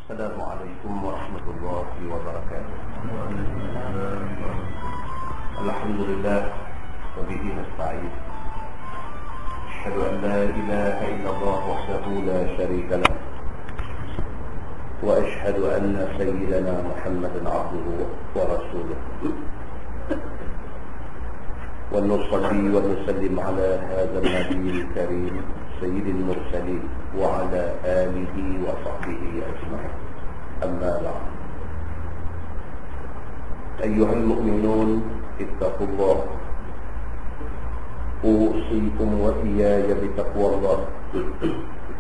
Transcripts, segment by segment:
السلام عليكم ورحمة الله وبركاته. الحمد لله وبه نستعين. أشهد أن لا إله إلا الله وحده لا شريك له، وأشهد أن سيدنا محمدا عبده ورسوله، ونصلي ونسلم على هذا النبي الكريم سيد المرسلين وعلى آله وصحبه أجمعين. أما بعد، أيها المؤمنون اتقوا الله، أوصيكم وإياي بتقوى الله،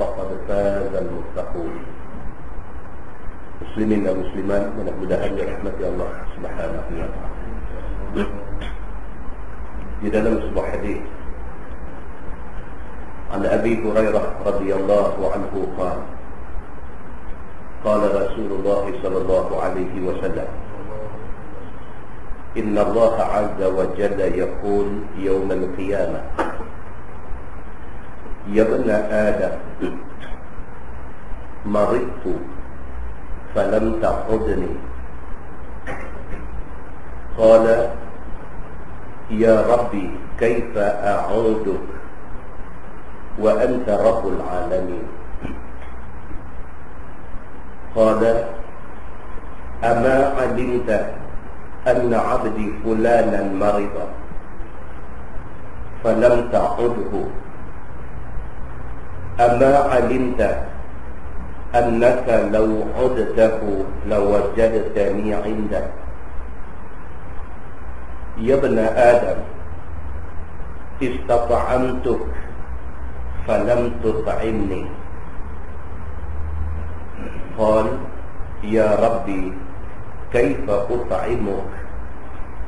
فقد فاز المتقون. Muslimin dan muslimat, mudah-mudahan dirahmati Allah Subhanahu wa taala. Di dalam sebuah hadis عن أبي هريرة رضي الله عنه قال قال رسول الله صلى الله عليه وسلم إن الله عز وجل يقول يوم القيامة يا ابن آدم مرضت فلم تعدني قال يا ربي كيف أعودك وأنت رب العالمين قال أما علمت أن عبدي فلانا مرض فلم تعده أما علمت أنك لو عدته لوجدتني عندك يا ابن آدم استطعمتك فلم تطعمني قال يا ربي كيف أطعمك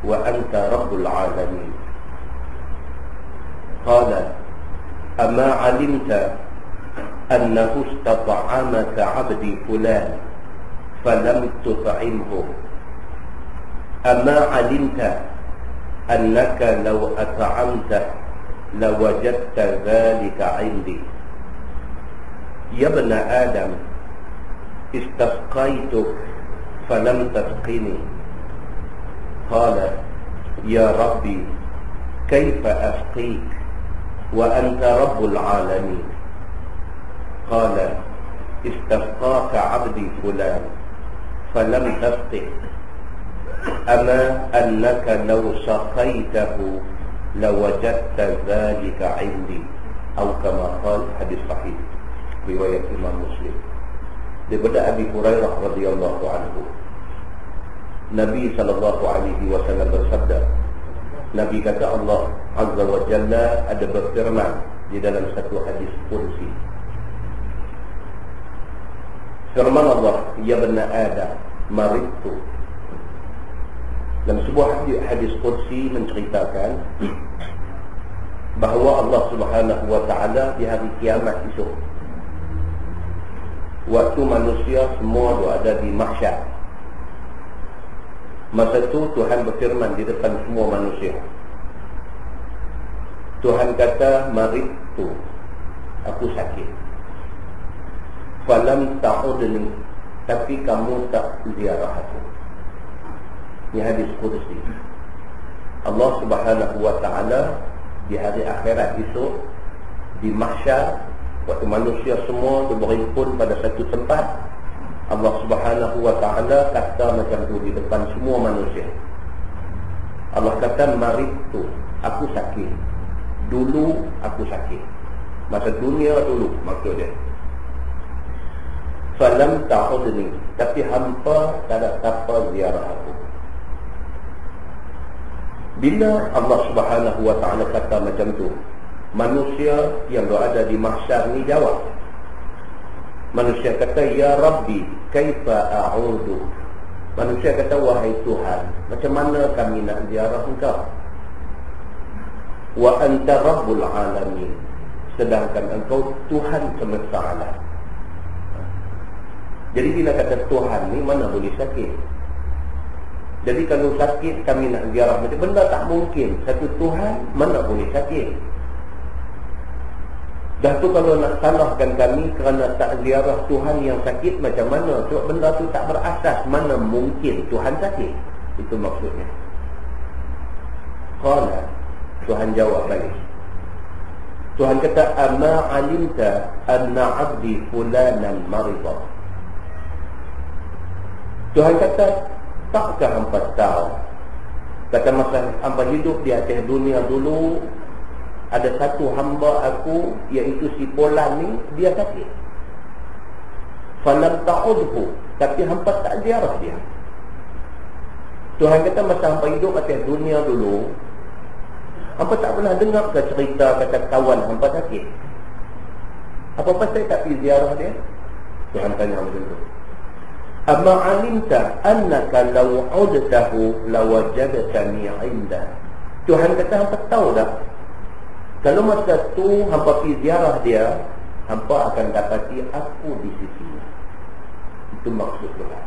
وأنت رب العالمين قال أما علمت أنه استطعمك عبدي فلان فلم تطعمه أما علمت أنك لو أطعمته لوجدت ذلك عندي يا ابن آدم استسقيتك فلم تسقني قال يا ربي كيف أسقيك وأنت رب العالمين قال استسقاك عبدي فلان فلم تسقه أما أنك لو سقيته لوجدت ذلك عندي أو كما قال. Hadis sahih riwayat Imam Muslim daripada Abi Hurairah radhiyallahu anhu. Nabi sallallahu alaihi wasallam bersabda, Nabi kata Allah Azza wa Jalla ada berfirman di dalam satu hadis qudsi. Firman Allah, ya bani Adam maridtu. Dalam sebuah hadis qudsi menceritakan bahawa Allah Subhanahu wa taala di hari kiamat esok, waktu manusia semua ada di mahsyar, masa itu Tuhan berfirman di depan semua manusia. Tuhan kata, maridtu, aku sakit. Falam ta'udni, tapi kamu tak ziarah aku. Ini hadis qudsi. Allah Subhanahu wa taala di hari akhirat esok di mahsyar, waktu manusia semua berhimpun pada satu tempat, Allah Subhanahu wa taala kata macam tu di depan semua manusia. Allah kata, maridtu, aku sakit. Dulu aku sakit. Masa dunia dulu maksudnya. Falam ta'udni, tapi hampa tak ada siapa ziarah aku. Bila Allah Subhanahu wa taala kata macam tu, manusia yang berada di mahsyar ni jawab. Manusia kata, ya Rabbi kaifa a'udu. Manusia kata, wahai Tuhan, macam mana kami nak ziarah engkau? Wa anta rabbul alamin, sedangkan engkau Tuhan semesta alam. Jadi bila kata Tuhan ni, mana boleh sakit? Jadi kalau sakit kami nak ziarah, macam benda tak mungkin. Satu Tuhan mana boleh sakit? Dah tu kalau nak salahkan kami kerana tak ziarah Tuhan yang sakit, macam mana? Sebab benda tu tak berasas. Mana mungkin Tuhan sakit? Itu maksudnya. Qala, Tuhan jawab balik. Tuhan kata, ama alimta anna abdi fulanan maridah. Tuhan kata, takkah hampa tahu? Kata masa hampa hidup di atas dunia dulu, ada satu hamba aku, iaitu si Fulan ni, dia sakit. Falam ta'udhu, tapi hampa tak ziarah dia. Tuhan kata masa hampa hidup atas dunia dulu, hampa tak pernah dengar ke cerita kata kawan hampa sakit? Apa pasal tak pergi ziarah dia? Tuhan tanya macam tu. Amma alimta annaka law udtahu lawajadtani 'inda. Tuhan kata hampa tahu dah, kalau masa tu hampa pergi ziarah dia, hampa akan dapati aku di sisinya. Itu maksud Tuhan.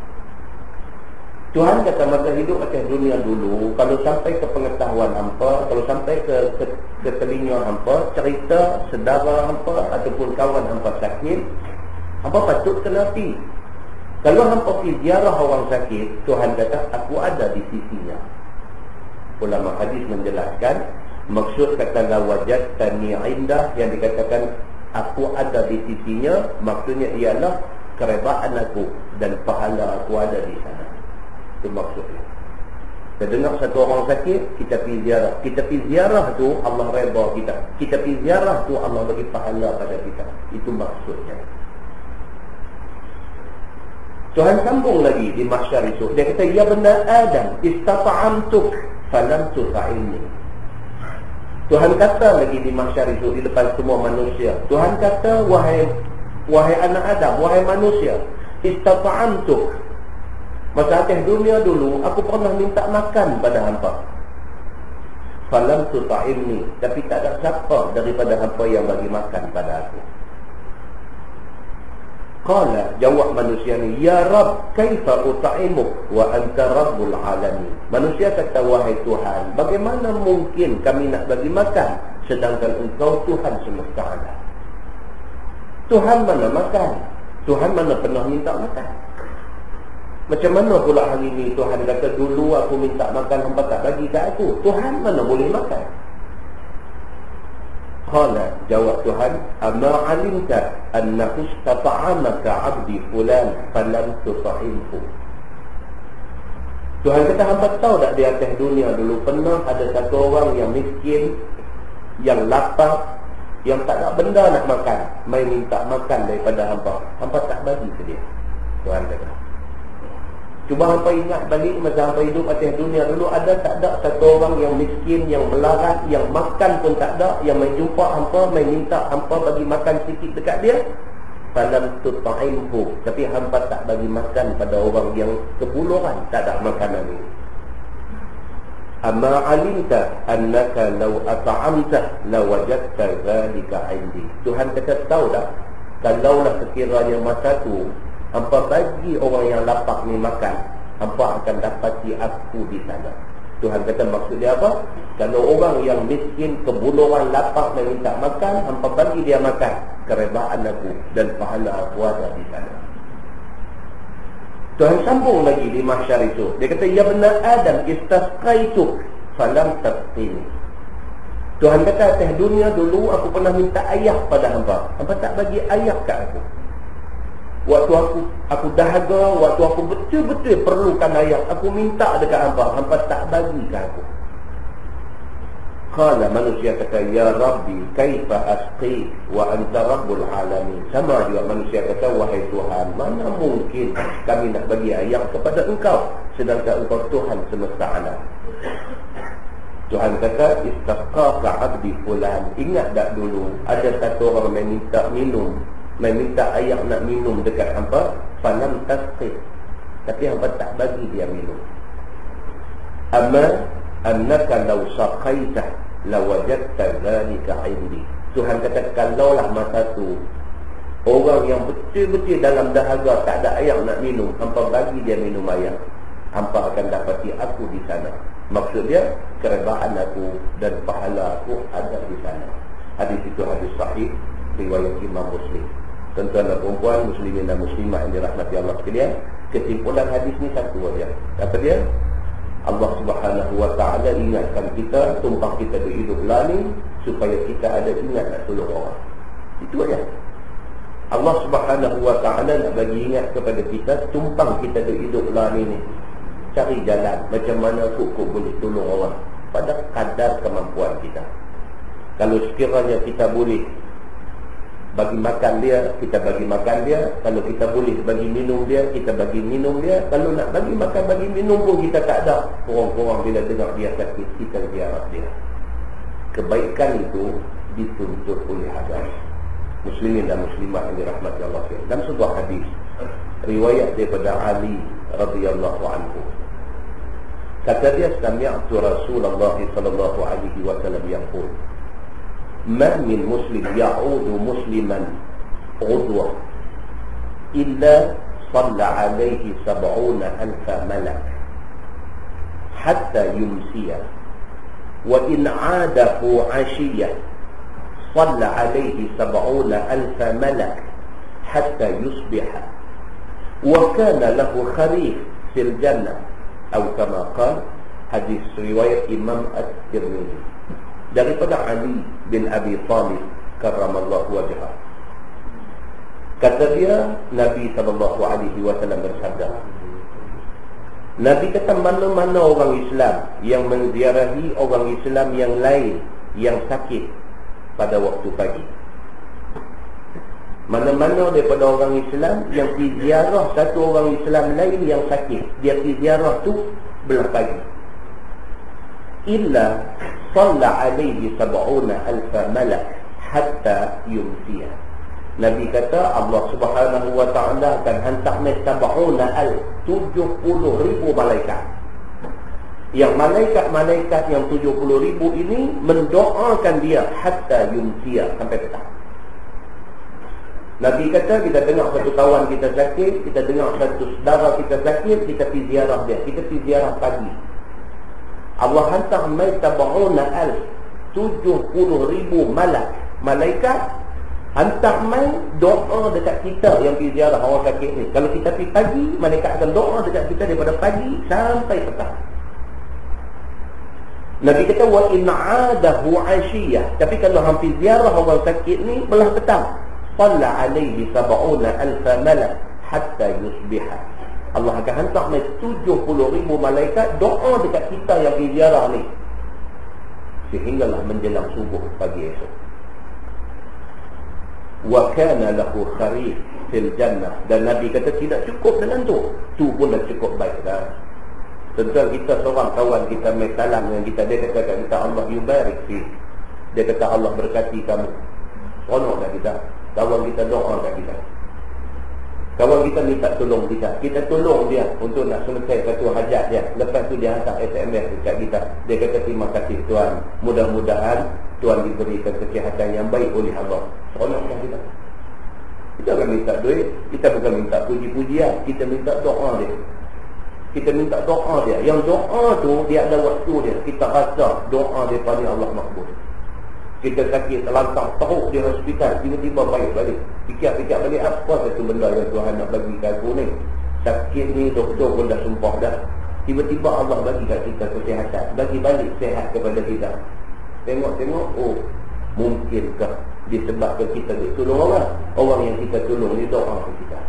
Tuhan kata masa hidup atas dunia dulu, kalau sampai ke pengetahuan hampa, kalau sampai ke telinga hampa, cerita saudara hampa ataupun kawan hampa sakit, hampa patut kena pergi. Kalau hampa pergi ziarah orang sakit, Tuhan kata aku ada di sisinya. Ulama hadis menjelaskan, maksud kata la wajadtani 'indah yang dikatakan aku ada di sisinya, maksudnya ialah keredaan aku dan pahala aku ada di sana. Itu maksudnya. Kita dengar satu orang sakit, kita pergi ziarah. Kita pergi ziarah tu Allah redha kita. Kita pergi ziarah tu Allah bagi pahala pada kita. Itu maksudnya. Tuhan sambung lagi di mahsyar itu. Dia kata, ya benda Adam, istata'amtuk falam tuta'ilni. Tuhan kata lagi di mahsyar itu, di depan semua manusia. Tuhan kata, wahai anak Adam, wahai manusia, istata'amtuk. Masa atas dunia dulu, aku pernah minta makan pada hampa. Falam tuta'imni, tapi tak ada siapa daripada hampa yang bagi makan pada aku. Qala, jawab manusia ni, ya Rabb, kaifa uta'imuk wa anta rabbul alamin. Manusia kata, wahai Tuhan, bagaimana mungkin kami nak bagi makan sedangkan engkau Tuhan semesta alam? Tuhan mana makan? Tuhan mana pernah minta makan? Macam mana pula hari ini Tuhan kata, dulu aku minta makan hampa tak bagi kat aku? Tuhan mana boleh makan? Qala, jawab Tuhan, ama alimta annahu istata'amaka 'abdi fulan falam tuta'imhu. Tuhan kata, hampa tahu tak di atas dunia dulu pernah ada satu orang yang miskin, yang lapar, yang tak ada benda nak makan, mai minta makan daripada hampa. Hampa tak bagi ke dia. Tuhan kata, cuba hampa ingat balik masa hampa hidup atas dunia dulu, ada tak ada satu orang yang miskin, yang melarat, yang makan pun tak ada, yang mai jumpa hampa, mai minta hampa bagi makan sikit dekat dia? Falam tuta'imhu, tapi hampa tak bagi makan pada orang yang kebuluran, tak ada makanan ini. Amma alimta annaka law at'amta lawajadta dhalika 'indi. Tuhan kata, tahu tak, kalaulah sekiranya masa tu hampa bagi orang yang lapar ni makan, hampa akan dapati aku di sana. Tuhan kata, maksud dia apa? Kalau orang yang miskin, kebuluran, lapar dan minta makan, hampa bagi dia makan, keredaan aku dan pahala aku ada di sana. Tuhan sambung lagi di mahsyar itu. Dia kata, ya bena Adam, istasqaituk falam tasqini. Tuhan kata, atas dunia dulu aku pernah minta air pada hampa, hampa tak bagi air kat aku. Waktu aku dahaga, waktu aku betul-betul perlukan air, aku minta dekat hampa, hampa tak bagi ke aku. Qala, manusia kata, ya Rabbi, kaifa asqi wa anta rabbul alamin. Sama juga manusia kata, wahai Tuhan, mana mungkin kami nak bagi air kepada engkau sedangkan engkau Tuhan semesta alam. Tuhan kata, istaqaqa 'abdi fulan. Ingat tak dulu ada satu orang meminta minum, meminta air nak minum dekat hampa, falam tasqi, tapi hampa tak bagi dia minum. Amma annaka law saqaita lawajadta dhalika 'indi. Tuhan kata, kalaulah masa tu orang yang betul-betul dalam dahaga, tak ada air nak minum, hampa bagi dia minum air, hampa akan dapati aku di sana. Maksud dia, keredaan aku dan pahala aku ada di sana. Hadis itu hadis sahih riwayat Imam Muslim. Tuan-tuan dan perempuan, muslimin dan muslimah yang dirahmati Allah sekalian, kesimpulan hadis ni satu aja. Apa dia? Allah Subhanahu wa taala ingatkan kita, tumpang kita berhidup lani supaya kita ada ingat nak tolong orang. Itu aja. Allah Subhanahu wa taala nak bagi ingat kepada kita, tumpang kita berhidup lani ni, cari jalan macam mana cukup boleh tolong orang pada kadar kemampuan kita. Kalau sekiranya kita boleh bagi makan dia, kita bagi makan dia. Kalau kita boleh bagi minum dia, kita bagi minum dia. Kalau nak bagi makan, bagi minum pun kita tak ada. Korang-korang bila dengar dia sakit, kita ziarah dia. Kebaikan itu dituntut oleh hadis. Muslimin dan muslimat yang dirahmati Allah sekalian. Dalam sebuah hadis riwayat daripada Ali radhiyallahu anhu, kata dia, sami'tu Rasulullah sallallahu alaihi wasallam yaqul, ma min muslim ya'udu musliman udwa illa salla alaihi 70,000 malak hatta yumsiya wa in 'adahu 'ashiyah salla alaihi 70,000 malak hatta yusbiha wa kana lahu kharif fil jannah atau kama qala. Hadis riwayat Imam At-Tirmidzi daripada Ali bin Abi Talib karramallahu wajhah. Kata dia, Nabi SAW bersabda, Nabi kata, mana-mana orang Islam yang menziarahi orang Islam yang lain yang sakit pada waktu pagi, mana-mana daripada orang Islam yang pergi ziarah satu orang Islam lain yang sakit, dia pergi ziarah tu belah pagi, illa salla alaihi 70,000 malak hatta yumsiya. Nabi kata Allah Subhanahu wa taala akan hantar 70,000 malaikat. Yang malaikat-malaikat yang 70,000 ini mendoakan dia hatta yumsiya, sampai petang. Nabi kata, kita dengar satu kawan kita sakit, kita dengar satu saudara kita sakit, kita pergi ziarah dia, kita pergi ziarah pagi. Allah hantar 70,000 malaikat hantar mai doa dekat kita yang pergi ziarah orang sakit ni. Kalau kita pergi pagi, malaikat akan doa dekat kita daripada pagi sampai petang. Nabi kata, wa in 'adahu 'ashiyah, tapi kalau hampir ziarah orang sakit ni belah petang, salla alaihi 70,000 malak hatta yusbiha. Allah akan hantar 70,000 malaikat doa dekat kita yang pergi ziarah ni sehinggalah menjelang subuh pagi esok. Wa kana lahu kharif fil jannah, dan Nabi kata tidak cukup dengan tu pun dah cukup baik dah. Tentang kita seorang kawan kita mai salam dengan kita, dia kata kat kita, Allah yubarik fi, dia kata Allah berkati kamu. Seronoklah kita, kawan kita doa kat kita, kawan kita minta tolong kita, kita tolong dia untuk nak selesai satu hajat dia. Lepas tu dia hantar SMS dekat kita, dia kata terima kasih Tuan, mudah-mudahan Tuan diberikan kesihatan yang baik oleh Allah. Seronoklah kita. Kita bukan minta duit, kita bukan minta puji-pujian, kita minta doa dia. Kita minta doa dia. Yang doa tu dia ada waktu dia, kita rasa doa dia pada Allah makbul. Kita sakit, terlantar teruk di hospital, tiba-tiba baik balik. Fikir-fikir balik, apa satu benda yang Tuhan nak bagi kat aku ni? Sakit ni doktor pun dah sumpah dah. Tiba-tiba Allah bagi kat kita kesihatan, bagi balik sehat kepada kita. Tengok-tengok, oh, mungkinkah disebabkan kita tolong orang yang kita tolong ni doa kita.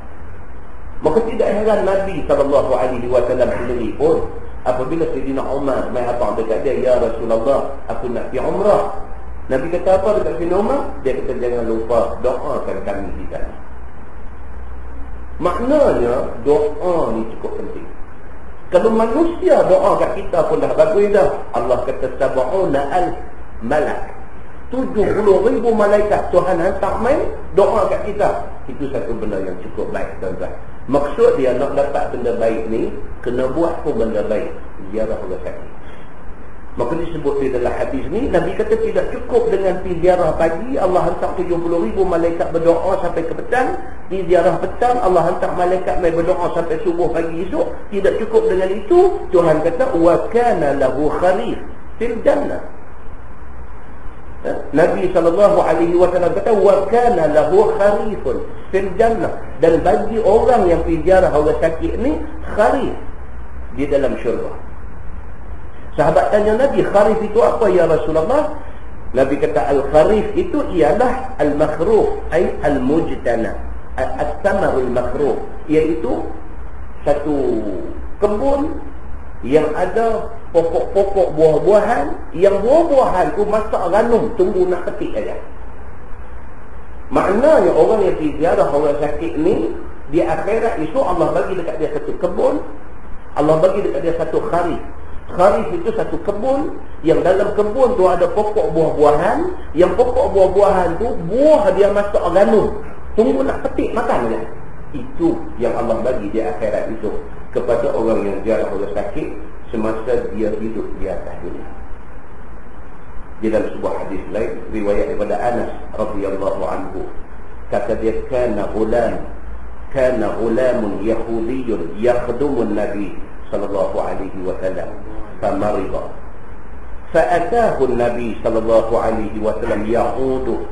Maka tidak heran Nabi SAW sendiri pun, apabila Sayyidina Umar mai datang dekat dia, ya Rasulullah, aku nak pergi umrah. Nabi kata apa dekat Sayyidina Umar? Dia kata, jangan lupa doakan kami di sana. Maknanya doa ni cukup penting. Kalau manusia doa kat kita pun dah bagus dah. Allah kata 70,000 malak, 70,000 malaikat Tuhan hantar main doa kat kita. Itu satu benda yang cukup baik, tuan-tuan. Maksud dia nak dapat benda baik ni, kena buat pun benda baik, ziarah orang sakit. Maka disebut di dalam hadis ni, Nabi kata tidak cukup dengan pergi ziarah pagi, Allah hantar 70,000 malaikat berdoa sampai ke petang. Di ziarah petang, Allah hantar malaikat mai berdoa sampai subuh pagi esok. Tidak cukup dengan itu, Tuhan kata wa kana lahu kharif fil jannah. Nabi SAW kata wa kana lahu kharifun fil jannah, dan bagi orang yang pergi ziarah orang sakit ni kharif di dalam syurga. Sahabat tanya Nabi, kharif itu apa ya Rasulullah? Nabi kata al-kharif itu ialah al-makruh, ay al-mujtana, al-thamarul makruh, iaitu satu kebun yang ada pokok-pokok buah-buahan, yang buah-buahan tu masak ranum, tunggu nak petik aja. Maknanya orang yang pergi ziarah orang sakit ni, di akhirat itu Allah bagi dekat dia satu kebun, Allah bagi dekat dia satu kharif. Kharif itu satu kebun, yang dalam kebun tu ada pokok buah-buahan, yang pokok buah-buahan tu buah dia masak ranum, tunggu nak petik makan aja. Itu yang Allah bagi di akhirat itu kepada orang yang ziarah orang sakit semasa dia hidup di atas dunia. Di dalam sebuah hadis lain riwayat daripada Anas radhiyallahu anhu, kata dia kana ghulamun yahudiyyun yakhdumun nabi sallallahu alaihi wasallam famarida fa'atahu an-nabi sallallahu alaihi wasallam ya'udu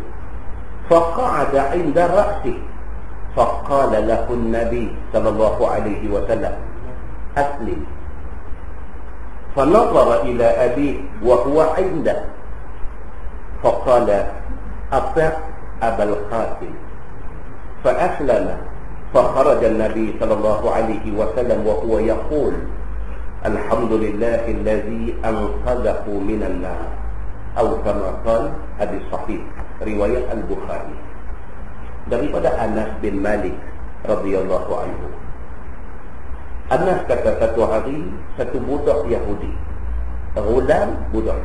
faqa'ada 'inda ra'sihi faqala lahu an-nabi sallallahu alaihi wasallam aslim. فنظر إلى أبيه وهو عنده فقال أطع أبا القاسم فأسلم. فخرج النبي صلى الله عليه وسلم وهو يقول الحمد لله الذي أنقذه من النار أو كما قال hadis sahih riwayat Al-Bukhari. Daripada Anas bin Malik radhiyallahu anhu, Anas kata satu hari satu budak Yahudi, ghulam, budak,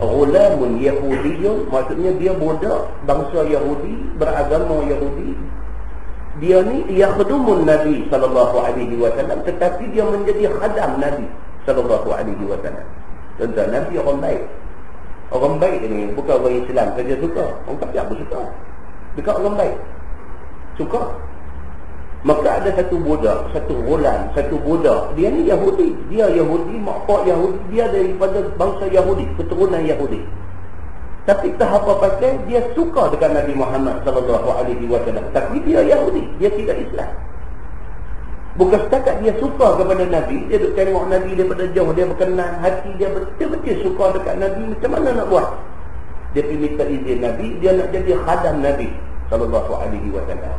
ghulamun Yahudiyyun, maksudnya dia budak bangsa Yahudi, beragama Yahudi. Dia ni yakhdumun Nabi sallallahu alaihi wasallam, tetapi dia menjadi khadam Nabi sallallahu alaihi wasallam. Tuan-tuan, Nabi orang baik. Orang baik ni bukan orang Islam saja suka, orang kafir pun suka. Dekat orang baik suka. Maka ada satu budak, satu ghulam, satu budak, dia ni Yahudi, dia Yahudi, mak pak Yahudi, dia daripada bangsa Yahudi, keturunan Yahudi. Tapi tak apa pasal dia suka dengan Nabi Muhammad sallallahu alaihi wasallam, tapi dia Yahudi, dia tidak Islam. Bukan setakat dia suka kepada Nabi, dia duk tengok Nabi daripada jauh, dia berkenan, hati dia betul-betul suka dekat Nabi. Macam mana nak buat? Dia pergi minta izin Nabi, dia nak jadi khadam Nabi sallallahu alaihi wasallam.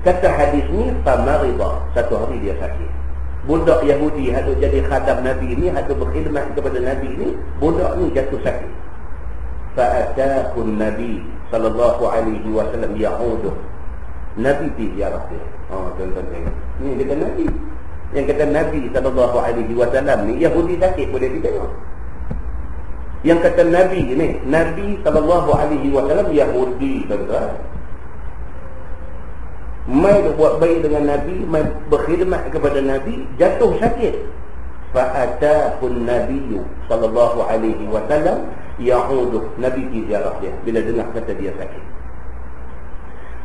Kata hadis ni, famarida, satu hari dia sakit. Budak Yahudi hadut jadi khadam Nabi ni, hadut berkhidmat kepada Nabi ni, budak ni jatuh sakit. Fa'atahu Nabi sallallahu alaihi wasallam ya'uduh. Nabi pergi ziarah dia. Tuan-tuan tengok. Ni dia kata Nabi. Yang kata Nabi sallallahu alaihi wasallam ni Yahudi sakit boleh ditengok. Yang kata Nabi ni, Nabi sallallahu alaihi wasallam Yahudi, tuan-tuan. Mai buat baik dengan Nabi, mai berkhidmat kepada Nabi, jatuh sakit. Fa'atahu an-nabiy sallallahu alaihi wasallam ya'uduh. Nabi pergi ziarah dia bila dengar kata dia sakit.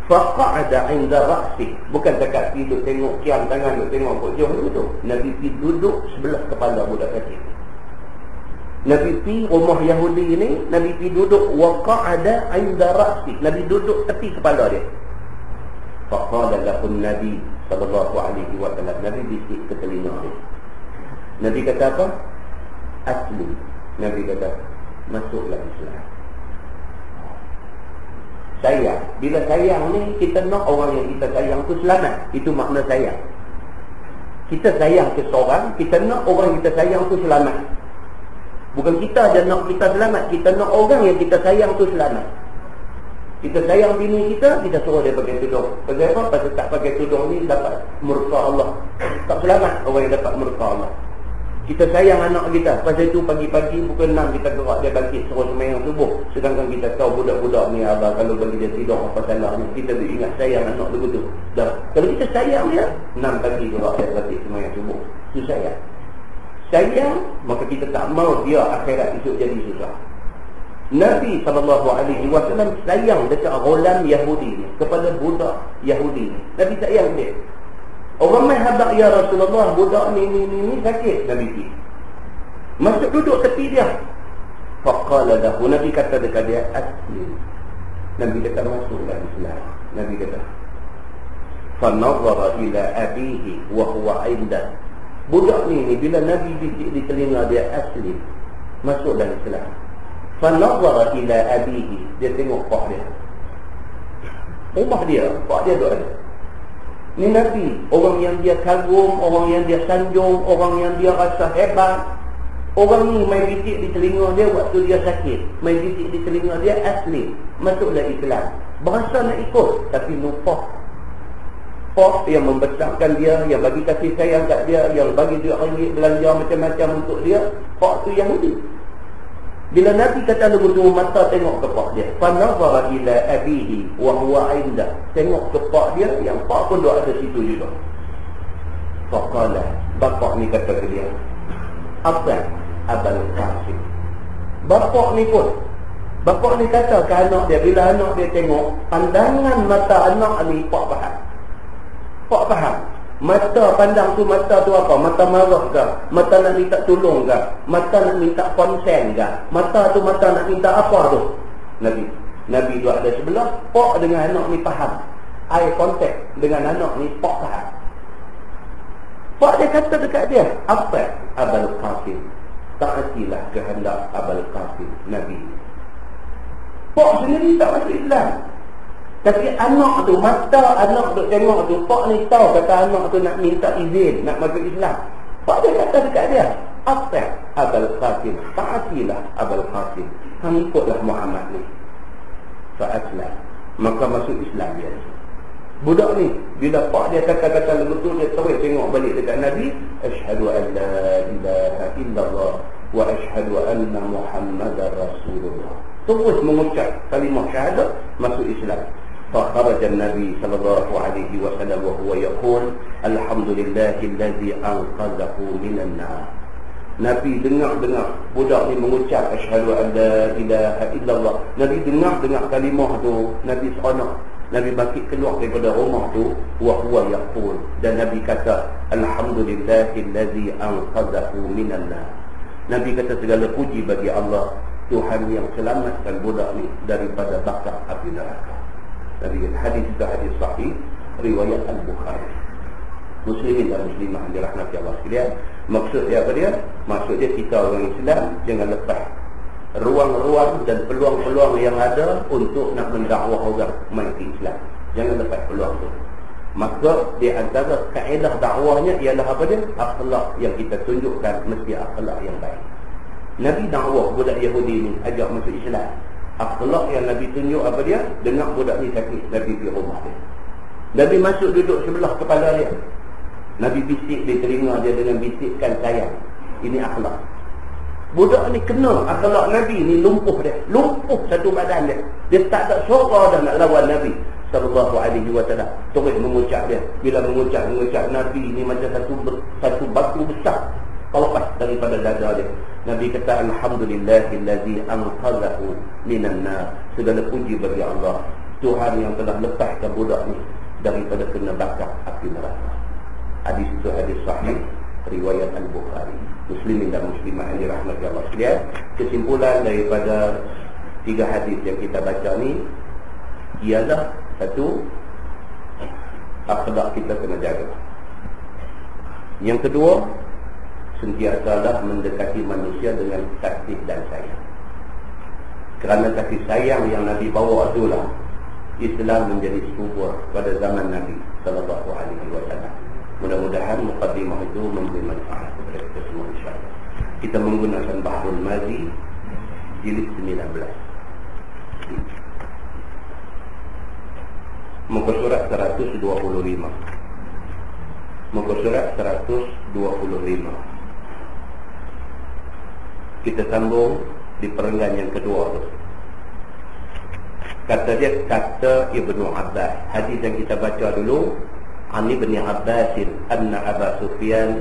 Faqa'ada 'inda ra'si, bukan dekat duduk tengok kiam tangan, duduk tengok pok jauh tu. Nabi pergi duduk sebelah kepala budak sakit. Nabi pergi rumah Yahudi ni, Nabi pergi duduk waqa'ada 'inda ra'si. Nabi duduk tepi kepala dia. Faqala lahu Nabi sallallahu alaihi wasallam, Nabi bisik ke telinga dia. Nabi kata apa? Asli. Nabi kata, masuklah Islam. Sayang. Bila sayang ni, kita nak orang yang kita sayang tu selamat. Itu makna sayang. Kita sayang ke seorang, kita nak orang yang kita sayang tu selamat. Bukan kita je nak kita selamat, kita nak orang yang kita sayang tu selamat. Kita sayang bini kita, kita suruh dia pakai tudung. Pasal apa? Pasal tak pakai tudung ni dapat murka Allah. Tak selamat orang yang dapat murka Allah. Kita sayang anak kita, pasal itu pagi-pagi pukul 6 kita gerak dia bangkit suruh sembahyang subuh. Sedangkan kita tahu budak-budak ni abang kalau bagi dia tidur apa salahnya, kita ingat sayang anak begitu. Dah. Kalau kita sayang dia, 6 pagi gerak dia bangkit sembahyang subuh. Itu sayang. Sayang, maka kita tak mau dia akhirat esok jadi susah. Nabi SAW sayang dekat ghulam Yahudi ni, kepada budak Yahudi ni. Nabi sayang dia. Orang main habaq, ya Rasulullah, budak ni sakit. Nabi pergi masuk duduk tepi dia. Faqala lahu, Nabi kata dekat dia, aslim. Nabi kata masuklah Islam. Nabi kata, fanazara ila abihi wa huwa inda. Budak ni bila Nabi bisik di telinga dia, aslim, masuklah Islam. Fanazara ila abihi, dia tengok pak dia, rumah dia, pak dia duduk ada. Ni Nabi, orang yang dia kagum, orang yang dia sanjung, orang yang dia rasa hebat. Orang ni main bisik di telinga dia waktu dia sakit, main bisik di telinga dia, asli, masuklah Islam. Berasa nak ikut, tapi lupa. Pak yang membesarkan dia, yang bagi kasih sayang kat dia, yang bagi dia ringgit belanja macam-macam untuk dia, pak tu Yahudi. Bila Nabi kata begitu, mata tengok ke pak dia, fanazara ila abihi wa huwa inda. Tengok ke pak dia, yang pak pun duduk ada situ juga. Faqala, bapak ni kata ke dia, apa Abul Qasim. Bapak ni pun, bapak ni kata ke anak dia, bila anak dia tengok pandangan mata anak ni, pak faham. Pak faham. Mata pandang tu, mata tu apa? Mata marah ke? Mata nak minta tolong ke? Mata nak minta konsen ke? Mata tu mata nak minta apa tu? Nabi duduk ada sebelah, pak dengan anak ni faham. Eye contact dengan anak ni, pak faham. Pak dia kata dekat dia, apa Abul Qasim? Taatilah kehendak Abul Qasim, Nabi. Pak sendiri tak masuk Islam, tapi anak tu, mata anak tu tengok tu, pak ni tahu kata anak tu nak minta izin nak masuk Islam. Pak dia kata dekat dia, apa Abul Qasim? Taatilah Abul Qasim, hang ikutlah Muhammad ni. Fa'aslam, maka masuk Islam dia. Budak ni bila pak dia kata-kata betul, dia terus tengok balik dekat Nabi, asyhadu an la ilaha illallah wa asyhadu anna Muhammadar Rasulullah. Terus mengucap kalimah syahadat, masuk Islam. Fa kharaja Nabi sallallahu alaihi wasallam wa huwa yaqul alhamdulillahillazi anqadhahu minan nar. Nabi dengar budak ni mengucap asyhadu an la ilaha illallah. Nabi dengar kalimah tu, Nabi seronok. Nabi bangkit keluar daripada rumah tu, wa huwa yaqul, dan Nabi kata alhamdulillahillazi anqadhahu minan nar. Nabi kata segala puji bagi Allah, Tuhan yang selamatkan budak ni daripada bakar api neraka. Nabi kata, hadis itu hadis sahih riwayat Al-Bukhari. Muslimin dan muslimah yang dirahmati Allah sekalian, maksud dia apa dia? Maksud dia kita orang Islam jangan lepas ruang-ruang dan peluang-peluang yang ada untuk nak mendakwah orang mai ke Islam. Jangan lepas peluang tu. Maka di antara kaedah dakwahnya ialah apa dia? Akhlak yang kita tunjukkan mesti akhlak yang baik. Nabi dakwah budak Yahudi ni ajak masuk Islam. Akhlak yang Nabi tunjuk apa dia? Dengar budak ni sakit, Nabi pergi rumah dia. Nabi masuk duduk sebelah kepala dia. Nabi bisik di telinga dia dengan bisikkan sayang. Ini akhlak. Budak ni kena akhlak Nabi ni, lumpuh dia. Lumpuh satu badan dia. Dia tak ada suara dah nak lawan Nabi sallallahu alaihi wasallam. Terus mengucap dia. Bila mengucap Nabi ni macam satu batu besar terlepas daripada dada dia. Nabi kata alhamdulillahillazi anqadhahu minan nar. Segala puji bagi Allah, Tuhan yang telah lepaskan budak ni daripada kena bakar api neraka. Hadis itu hadis sahih riwayat Al-Bukhari. Muslimin dan muslimah yang dirahmati Allah sekalian, kesimpulan daripada 3 hadis yang kita baca ni ialah, satu, akhlak kita kena jaga. Yang kedua, sentiasalah mendekati manusia dengan kasih dan sayang. Kerana kasih sayang yang Nabi bawa itulah Islam menjadi subur pada zaman Nabi sallallahu alaihi wasallam. Mudah-mudahan muqaddimah itu memberi manfaat kepada kita semua insya-Allah. Kita menggunakan Bahrul Mazi jilid 19. Muka surat 125. Muka surat 125. Kita sambung di perenggan yang kedua tu. Kata dia, kata Ibnu Abbas. Hadis yang kita baca dulu, An Ibn Abbas anna Aba Sufyan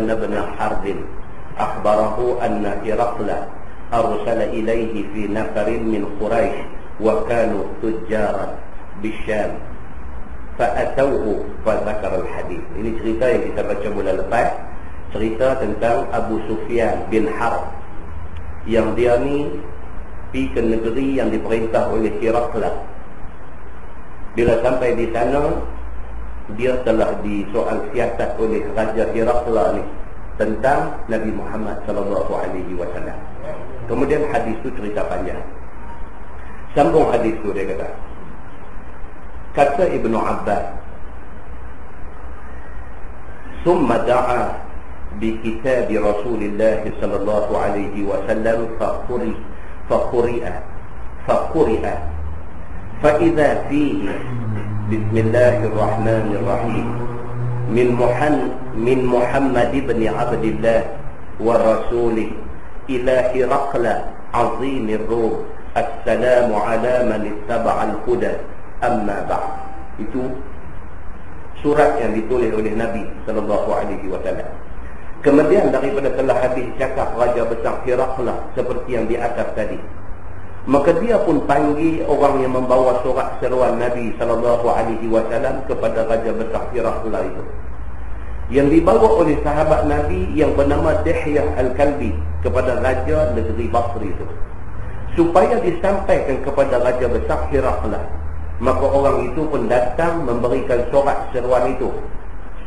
bin Harb akhbarahu anna Iraqla arsala ilayhi fi nafarin min Quraisy wa kanu tujjaran bisyam fa'atawhu fadzakara al-hadith. Ini cerita yang kita baca bulan lepas, cerita tentang Abu Sufyan bin Harb. yang dia ni pergi ke negeri yang diperintah oleh Herakla. Bila sampai di sana, dia telah disoal siasat oleh Raja Herakla ni tentang Nabi Muhammad sallallahu alaihi wasallam. Kemudian hadis tu cerita panjang. Sambung hadis tu, dia kata Ibnu Abbas, "Summa da'a bi kitab Rasulillah sallallahu alaihi wasallam faquri'a fa idza fihi Bismillahirrahmanirrahim min Muhammad ibn Abdullah wa rasulih ila Herakla azimir Rum. Assalamu ala man ittaba'al huda amma ba'd." Itu surat yang ditulis oleh Nabi sallallahu alaihi wasallam. Kemudian daripada telah habis cakap Raja Besar Herakla seperti yang di atas tadi, maka dia pun panggil orang yang membawa surat seruan Nabi sallallahu alaihi wasallam kepada Raja Besar Herakla itu, yang dibawa oleh sahabat Nabi yang bernama Dihyah Al-Kalbi kepada Raja negeri Basri itu, supaya disampaikan kepada Raja Besar Herakla. Maka orang itu pun datang memberikan surat seruan itu,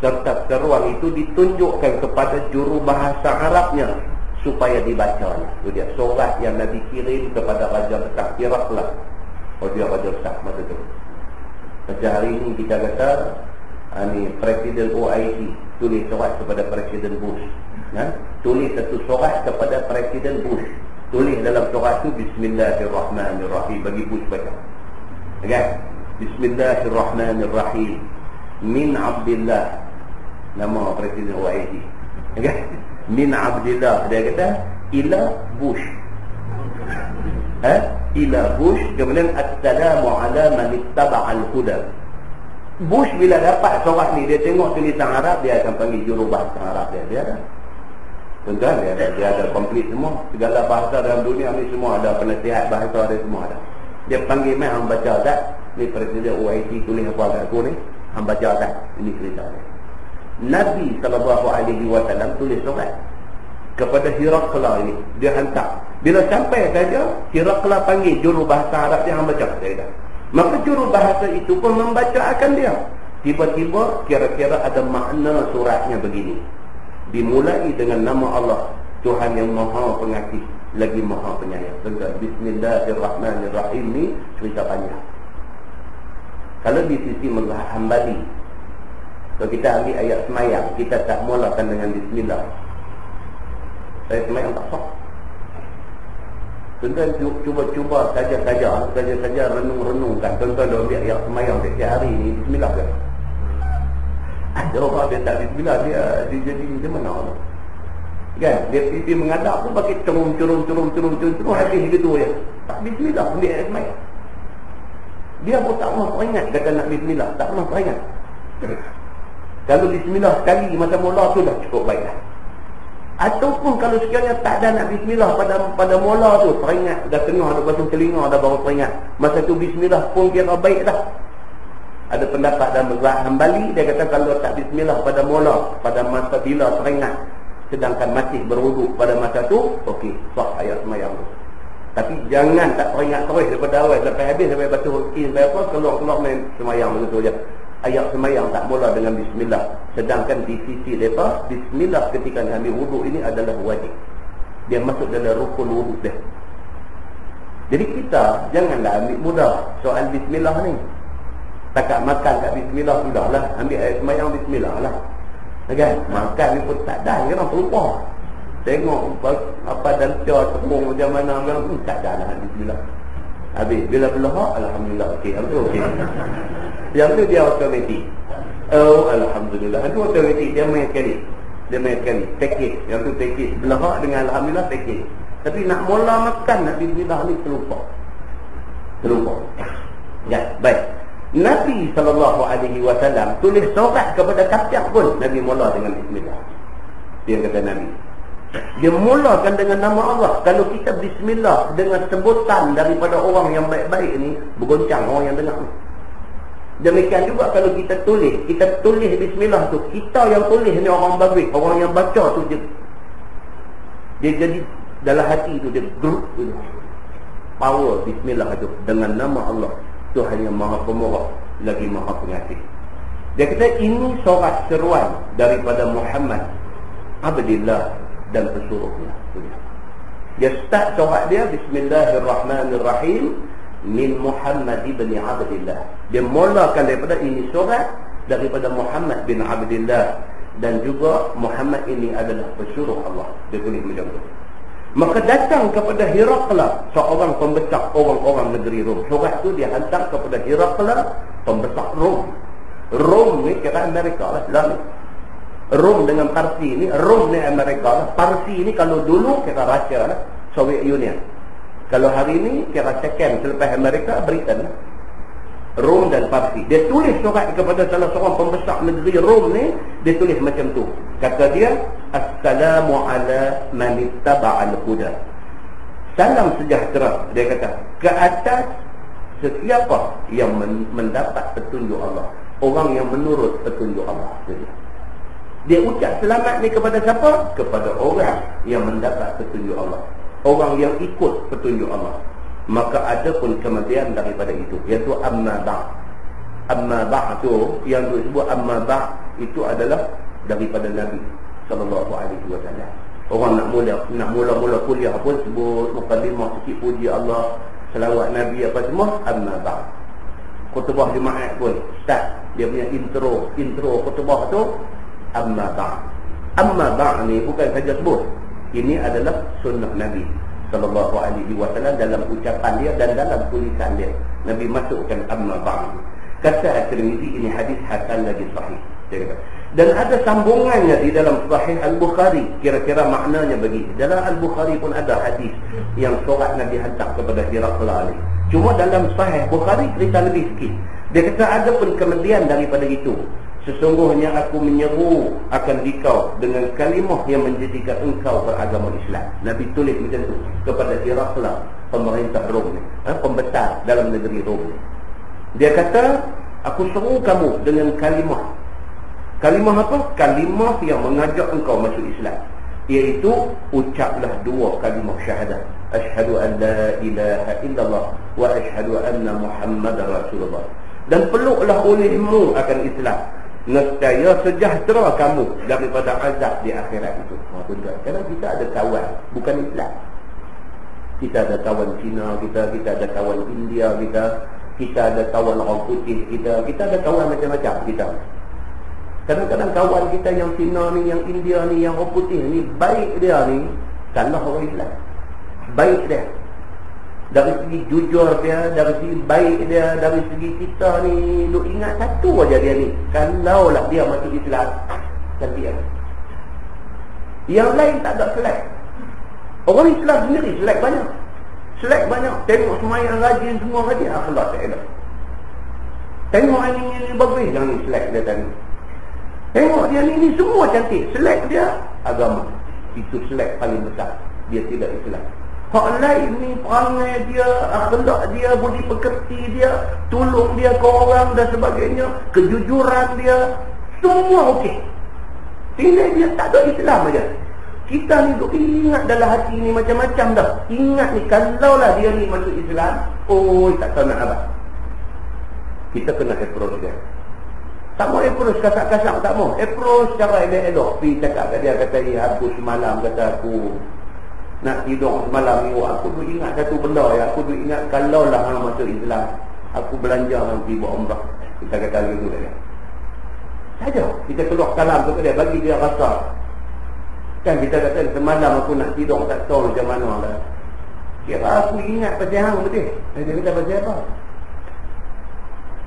serta seruan itu ditunjukkan kepada juru bahasa Arabnya supaya dibacanya. Itu dia surat yang Nabi kirim kepada Raja Besar Herakla. Oh, dia Raja Besar masa itu. Macam hari ini kita kata ni Presiden OIC tulis surat kepada Presiden Bush, tulis satu surat kepada Presiden Bush. Tulis dalam surat itu Bismillahirrahmanirrahim, bagi Bush baca. Okay? Bismillahirrahmanirrahim min Abdullah, nama Presiden OIC. Okay? Min Abdullah, dia kata ila Bush, ila Bush. Kemudian assalamu ala man ittaba'al huda. Bush bila dapat surat ni, dia tengok tulisan Arab, dia akan panggil juru bahasa Arab dia ada. Tuan-tuan, dia ada komplit semua. Segala bahasa dalam dunia ni semua ada, penasihat bahasa dia semua ada. Dia panggil mai, hang baca tak? Ni Presiden OIC tulis apa kat aku ni? Hang baca tak? Ini cerita dia. Nabi SAW tulis surat kepada Herakla ini, dia hantar. Bila sampai saja, Herakla panggil juru bahasa Arab dia, hang baca dia kata. Maka juru bahasa itu pun membacakan dia. Tiba-tiba kira-kira ada makna suratnya begini. Dimulai dengan nama Allah, Tuhan yang Maha Pengasih lagi Maha Penyayang. Tentang Bismillahirrahmanirrahim ni cerita panjang. Kalau di sisi mazhab Hambali, kalau kita ambil ayat semayang, kita tak mulakan dengan Bismillah, ayat semayang tak sah. Tuan-tuan cuba saja renung-renungkan. Tuan-tuan dah ambil ayat semayang setiap hari ni, Bismillah ke? Ada orang dia tak Bismillah, dia jadi macam mana tu? Kan? Dia pergi mengadap tu pakai curung habis gitu je. Tak Bismillah, ambil ayat semayang. Dia pun tak pernah teringat kata nak Bismillah, tak pernah teringat. Kalau Bismillah sekali masa mula tu dah cukup baik dah. Ataupun kalau sekiranya tak ada nak Bismillah pada mula tu, teringat dah tengah ada pasang telinga dah baru teringat, masa tu Bismillah pun kira baik dah. Ada pendapat dalam mazhab Hambali, dia kata kalau tak Bismillah pada mula, pada masa bila teringat, sedangkan masih berwuduk pada masa tu, okey, sah ayat semayang tu. Tapi jangan tak teringat terus daripada awal sampai habis, sampai batu rukin sampai apa, keluar main semayang begitu je. Ayat semayang tak mula dengan Bismillah. Sedangkan di sisi mereka, Bismillah ketika ambil wuduk ini adalah wajib. Dia masuk dalam rukun wuduk dia. Jadi kita janganlah ambil mudah soal Bismillah ni. Takat makan kat Bismillah sudahlah, ambil ayat semayang Bismillah lah. Kan? Makan ni pun tak dah, kan terlupa. Tengok apa dalca tepung macam mana kan, tak dah lah Bismillah. Habis bila belahak, alhamdulillah, okey, yang tu okey. Yang tu dia automatik. Oh, alhamdulillah. Itu automatik, dia main sekali. Package. Yang tu package. Belahak dengan alhamdulillah package. Tapi nak mula makan nak Bismillah ni terlupa. Ya, baik. Nabi SAW tulis surat kepada kafir pun Nabi mula dengan Bismillah. Dia kata Nabi, dia mulakan dengan nama Allah. Kalau kita Bismillah dengan sebutan daripada orang yang baik-baik ni, bergoncang orang yang dengar. Demikian juga kalau kita tulis Bismillah tu, kita yang tulis ni orang baik, orang yang baca tu dia jadi dalam hati itu dia grup itu. Power bismillah itu dengan nama Allah Tuhan yang Maha Pemurah lagi Maha Pengasih. Dia kata ini sorat seruan daripada Muhammad Abdillah dan pesuruhnya. Dia start sorat dia Bismillahirrahmanirrahim min Muhammad ibn Abdillah. Dia mulakan daripada ini sorat daripada Muhammad bin Abdillah dan juga Muhammad ini adalah pesuruh Allah. Dia tulis macam tu. Maka datang kepada Herakla, seorang pembesar orang-orang negeri Rom. Surat tu dia hantar kepada Herakla, pembesar Rom. Rom ni kira Amerika lah. Rom dengan Parsi ni, Rom ni Amerika lah. Parsi ni kalau dulu kira Russia lah, Soviet Union. Kalau hari ni kira second selepas Amerika, Britain lah. Rom dan Parsi. Dia tulis surat kepada salah seorang pembesar negeri Rom ni, dia tulis macam tu. Kata dia, Assalamu ala man ittaba'al huda. Salam sejahtera, dia kata, ke atas sesiapa yang mendapat petunjuk Allah. Orang yang menurut petunjuk Allah. Dia ucap selamat ni kepada siapa? Kepada orang yang mendapat petunjuk Allah. Orang yang ikut petunjuk Allah. Maka ada pun kemudian daripada itu, iaitu amma ba'. Amma ba' tu yang disebut amma ba' itu adalah daripada Nabi sallallahu alaihi wasallam. Orang nak mula kuliah pun sebut mukadimah sikit puji Allah, selawat Nabi apa semua, amma ba'. Khutbah jemaat pun start dia punya intro khutbah tu amma ba'. Amma ba' ni bukan saja sebut, ini adalah sunnah Nabi sallallahu alaihi wasallam dalam ucapan dia dan dalam tulisan dia. Nabi masukkan amma ba'd. Kata At-Tirmizi ini hadis hasan lagi sahih. Dan ada sambungannya di dalam Sahih Al-Bukhari. Kira-kira maknanya begini. Dalam Al-Bukhari pun ada hadis yang surat Nabi hantar kepada Herakla ni. Cuma dalam Sahih Bukhari cerita lebih sikit. Dia kata ada pun kemudian daripada itu, sesungguhnya aku menyeru akan dikau dengan kalimah yang menjadikan engkau beragama Islam. Nabi tulis macam tu kepada Herakla, pemerintah Rom ni, pembesar dalam negeri Rom ni. Dia kata, aku seru kamu dengan kalimah. Kalimah apa? Kalimah yang mengajak engkau masuk Islam, iaitu ucaplah dua kalimah syahadat. Asyhadu an la ilaha illallah wa asyhadu anna Muhammadar Rasulullah. Dan peluklah olehmu akan Islam, nescaya sejahtera kamu daripada azab di akhirat itu. Kerana kita ada kawan bukan Islam. Kita ada kawan Cina, kita ada kawan India, kita ada kawan orang putih, kita ada kawan macam-macam kita. Kadang-kadang kawan kita yang Cina ni, yang India ni, yang orang putih ni, baik dia ni salah orang Islam. Baik dia dari segi jujur dia, dari segi baik dia, dari segi kita ni, lu ingat satu aja dia ni, kalaulah dia masuk Islam, kan dia. Yang lain tak ada selek. Orang Islam sendiri selek banyak. Selek banyak. Tengok semayang rajin, semua rajin, akhlak tak ada. Tengok ini bagus, yang ni selek dia tadi. Tengok dia ni semua cantik. Selek dia agama. Itu selek paling besar. Dia tidak Islam. Hak lain ni perangai dia, akhlak dia, budi pekerti dia, tolong dia ke orang dan sebagainya, kejujuran dia, semua okey. Tinggal dia tak ada Islam aja. Kita ni duk ingat dalam hati ni macam-macam dah. Ingat ni kalaulah dia ni masuk Islam, tak tahu nak apa. Kita kena approach dia. Tak mau approach kasar-kasar, tak mau. Approach cara elok-elok. Pergi cakap kat dia, kata aku semalam, kata aku nak tidur semalam ni, aku duk ingat satu benda ya. Aku duk ingat kalaulah hang masuk Islam, aku belanja hang pergi buat umrah. Kita kata gitu dia. Saja kita keluar kalam tu dia, bagi dia rasa. Kan kita kata semalam aku nak tidur tak tahu macam mana lah. Kira aku ingat pasal hang betul. Dia kata pasal apa?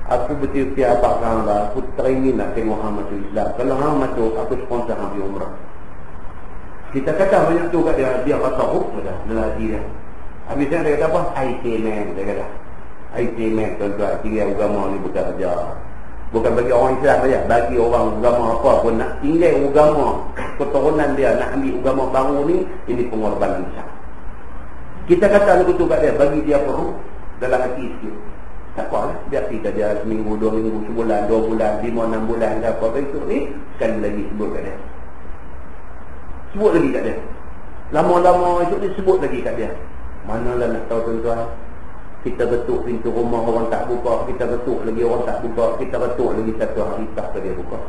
Aku betul-betul abang hang lah. Aku teringin nak tengok hang masuk Islam. Kalau hang masuk, aku sponsor hang pergi umrah. Kita kata banyak tu kat dia rasa hukum dah dalam hati dia. Habisnya dia kata apa? IT man, dia kata. IT man, tuan-tuan, tinggal agama ni bukan saja. Bukan bagi orang Islam saja, bagi orang agama apa pun nak tinggal agama, keturunan dia nak ambil agama baru ni, ini pengorbanan besar. Kita kata lagu tu kat dia, bagi dia perlu dalam hati sikit. Tak apa lah, biar kita dia seminggu, 2 minggu, sebulan, 2 bulan, 5-6 bulan, apa besok ni, sekali lagi sebut kat dia. Sebut lagi kat dia. Lama-lama itu disebut lagi kat dia. Manalah nak tahu tuan-tuan, kita ketuk pintu rumah orang tak buka, kita ketuk lagi orang tak buka, kita ketuk lagi satu hari tak dia buka.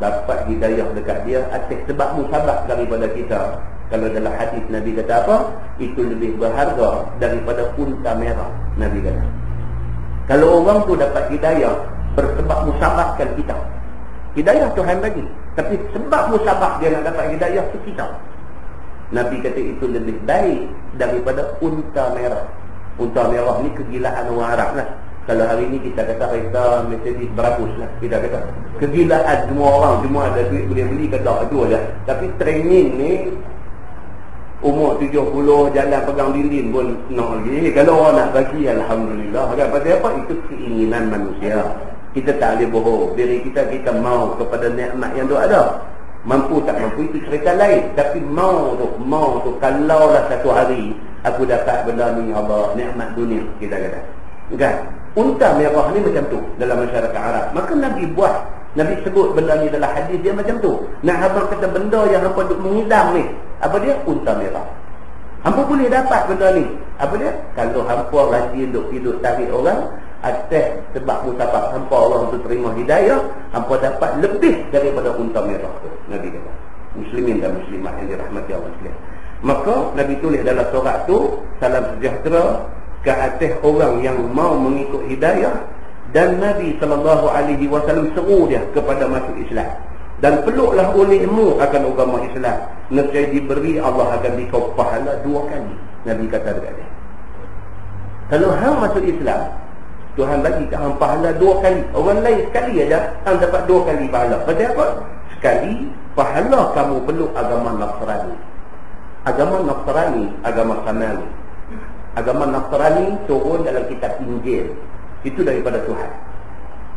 Dapat hidayah dekat dia atas sebab musabak daripada kita. Kalau dalam hadis Nabi kata apa? Itu lebih berharga daripada unta merah, Nabi kata. Kalau orang tu dapat hidayah bersebab musabakkan kita, hidayah Tuhan bagi, tapi sebab musabak dia nak dapat hidayah tu kita. Nabi kata itu lebih baik daripada unta merah. Unta merah ni kegilaan orang Arab lah. Kalau hari ni kita kata kereta Mercedes beratus lah, kita kata kegilaan semua orang, semua ada duit boleh beli, kata dua je. Tapi training ni umur 70 jalan pegang lilin pun nak lagi. Kalau orang nak bagi, alhamdulillah. Pasal apa? Itu keinginan manusia. Kita tak boleh bohong. Diri kita mau kepada nikmat yang tu ada. Mampu tak mampu itu cerita lain. Tapi mau tu kalaulah satu hari aku dapat benda ni, Allah, nikmat dunia, kita kata. Kan? Unta merah ni macam tu dalam masyarakat Arab. Maka Nabi buat, Nabi sebut benda ni dalam hadis dia macam tu. Nak abang kata benda yang hampa duk mengidam ni, apa dia? Unta merah. Hampa boleh dapat benda ni. Apa dia? Kalau hampa rajin duk tarik orang atas sebab musabak hampa orang tu terima hidayah, hampa dapat lebih daripada unta merah tu. Nabi kata. Muslimin dan muslimat yang dirahmati Allah sekalian. Maka Nabi tulis dalam surat tu, salam sejahtera ke atas orang yang mau mengikut hidayah, dan Nabi SAW seru dia kepada masuk Islam. Dan peluklah olehmu akan agama Islam, nescaya diberi Allah akan dikau pahala 2 kali. Nabi kata dekat dia, kalau hang masuk Islam, Tuhan bagi kat hang pahala 2 kali. Orang lain sekali aja hang dapat 2 kali pahala. Pasal apa? Sekali pahala kamu peluk agama Nasrani. Agama Nasrani, agama Samali. Agama Nasrani turun dalam kitab Injil. Itu daripada Tuhan.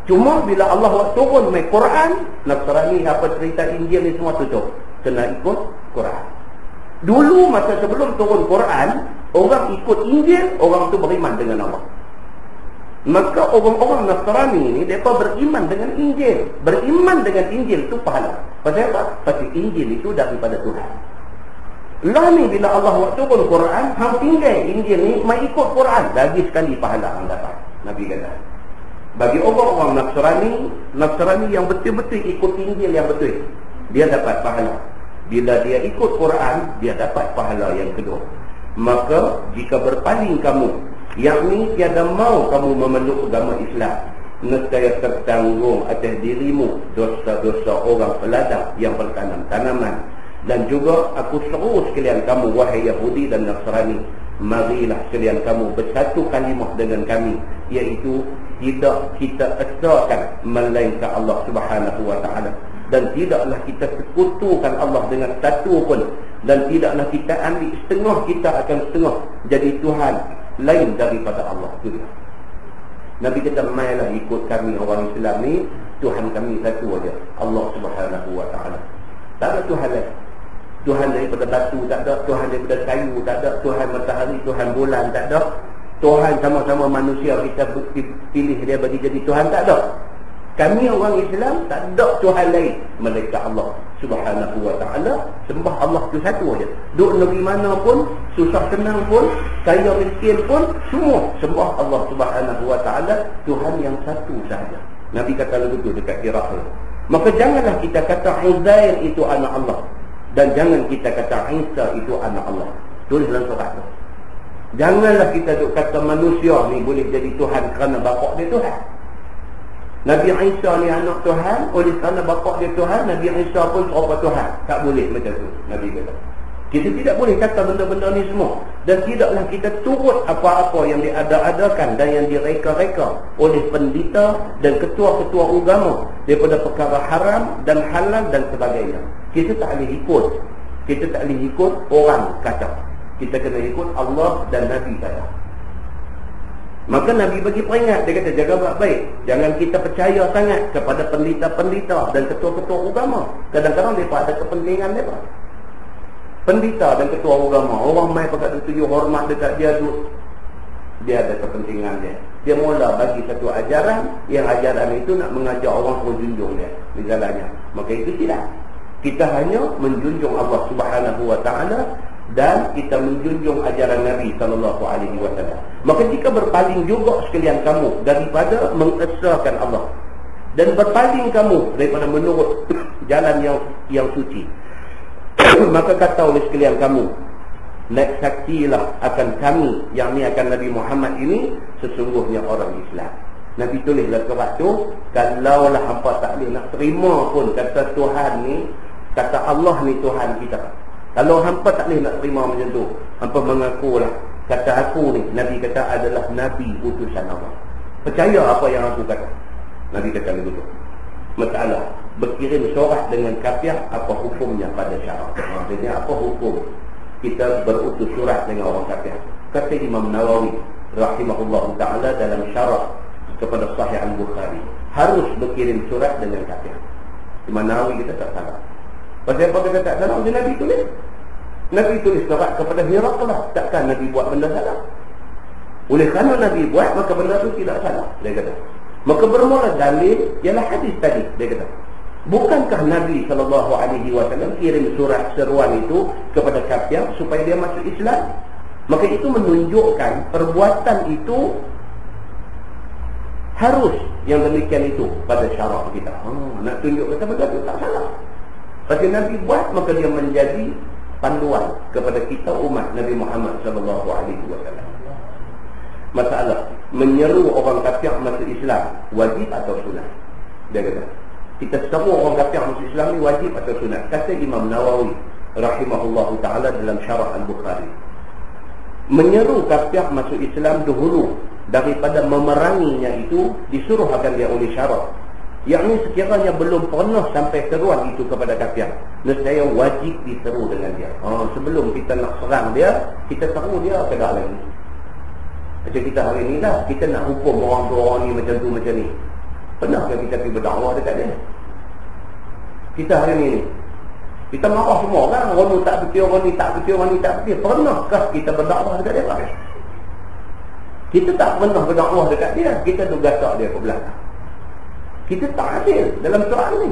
Cuma bila Allah turun mai Quran, Nasrani apa cerita Injil ni semua tutup. Kena ikut Quran. Dulu masa sebelum turun Quran, orang ikut Injil, orang tu beriman dengan Allah. Maka orang-orang Nasrani ni mereka beriman dengan Injil. Beriman dengan Injil tu pahala. Pasal apa? Pasal Injil itu daripada Tuhan. Lah ni bila Allah turun Quran, hang tinggal Injil ni mai ikut Quran, lagi sekali pahala hang dapat. Nabi kata. Bagi orang-orang Nasrani yang betul-betul ikut Injil yang betul, dia dapat pahala. Bila dia ikut Quran, dia dapat pahala yang kedua. Maka jika berpaling kamu, yakni tiada mau kamu memeluk agama Islam, nescaya tertanggung atas dirimu dosa-dosa orang peladang yang bertanam tanaman. Dan juga aku seru sekalian kamu, wahai Yahudi dan Nasrani, marilah sekalian kamu bersatu kalimah dengan kami, iaitu tidak kita esakan melainkan Allah Subhanahu wa taala, dan tidaklah kita sekutukan Allah dengan satu pun, dan tidaklah kita ambil setengah kita akan setengah jadi Tuhan lain daripada Allah. Itu dia. Nabi kata, mailah ikut kami orang Islam ni, Tuhan kami satu aja, Allah Subhanahu wa taala. Tak ada Tuhan lain. Tuhan daripada batu tak ada, Tuhan daripada kayu tak ada, Tuhan matahari, Tuhan bulan tak ada, Tuhan sama-sama manusia kita pilih dia bagi jadi Tuhan tak ada. Kami orang Islam tak ada Tuhan lain melainkan Allah Subhanahu wa taala. Sembah Allah tu satu aja. Duk negeri mana pun, susah senang pun, kaya miskin pun, semua sembah Allah Subhanahu wa taala, Tuhan yang satu sahaja. Nabi kata begitu dekat Iraq. Maka janganlah kita kata Uzair itu anak Allah, dan jangan kita kata Isa itu anak Allah. Tulis dalam surat tu. Janganlah kita duk kata manusia ni boleh jadi Tuhan kerana bapa dia Tuhan. Nabi Isa ni anak Tuhan, oleh kerana bapa dia Tuhan, Nabi Isa pun serupa Tuhan. Tak boleh macam tu, Nabi kata. Kita tidak boleh kata benda-benda ni semua. Dan tidaklah kita turut apa-apa yang diada-adakan dan yang direka-reka oleh pendeta dan ketua-ketua agama daripada perkara haram dan halal dan sebagainya. Kita tak boleh ikut. Kita tak boleh ikut orang kata. Kita kena ikut Allah dan Nabi kata. Maka Nabi bagi peringat, dia kata jaga baik-baik. Jangan kita percaya sangat kepada pendeta-pendeta dan ketua-ketua agama. Kadang-kadang mereka ada kepentingan mereka. Pendeta dan ketua agama, orang mai pakat tuju hormat dekat dia tu, dia ada kepentingan dia. Dia mula bagi satu ajaran, yang ajaran itu nak mengajar orang suruh junjung dia, misalnya. Maka itu silap. Kita hanya menjunjung Allah Subhanahu wa taala dan kita menjunjung ajaran Nabi sallallahu alaihi wasallam. Maka jika berpaling juga sekalian kamu daripada mengesahkan Allah dan berpaling kamu daripada menurut jalan yang suci, maka kata oleh sekalian kamu, naik saksilah akan kami, yakni akan Nabi Muhammad ini sesungguhnya orang Islam. Nabi tulislah surat tu, kalaulah hampa tak boleh nak terima pun kata Tuhan ni, kata Allah ni Tuhan kita, kalau hampa tak boleh nak terima macam tu, hampa mengakulah kata aku ni, Nabi kata adalah Nabi utusan Allah. Percaya apa yang aku kata. Nabi kata begitu. Masalah berkirim surat dengan kafir, apa hukumnya pada syarak? Jadi apa hukum kita berutus surat dengan orang kafir? Kata Imam Nawawi rahimahullah ta'ala dalam syarah kepada Sahih Al-Bukhari, harus berkirim surat dengan kafir. Imam Nawawi kita tak salah. Pasal apa kita tak salah? Nabi tulis. Nabi tulis surat kepada Heraklah. Takkan Nabi buat benda salah. Oleh kerana Nabi buat, maka benda itu tidak salah, dia kata. Maka bermula dalil ialah hadis tadi, dia kata. Bukankah Nabi SAW kirim surat seruan itu kepada kafir supaya dia masuk Islam? Maka itu menunjukkan perbuatan itu harus yang demikian itu pada syarak kita. Nak tunjuk kata benda itu tak salah. Pasal Nabi buat, maka dia menjadi panduan kepada kita umat Nabi Muhammad SAW. Masalah menyeru orang kafir masuk Islam wajib atau sunat? Dia kata kita seru orang kafir masuk Islam ni wajib atau sunat? Kata Imam Nawawi rahimahullahu ta'ala dalam syarah Al-Bukhari, menyeru kafir masuk Islam dahulu daripada memeranginya itu disuruh akan dia oleh syarak, yakni sekiranya belum pernah sampai seruan itu kepada kafir, nescaya wajib diseru dengan dia. Sebelum kita nak serang dia, kita seru dia ke dak lagi. Macam kita hari ni lah, kita nak hukum orang ni macam tu macam ni. Pernahkah kita pergi berdakwah dekat dia? Kita hari ni kita marah semua kan, orang ni tak betul, orang ni tak betul, orang ni tak betul. Pernahkah kita berdakwah dekat dia? Kita tak pernah berdakwah dekat dia, kita tu gasak dia ke belakang. Kita tak adil dalam soal ni.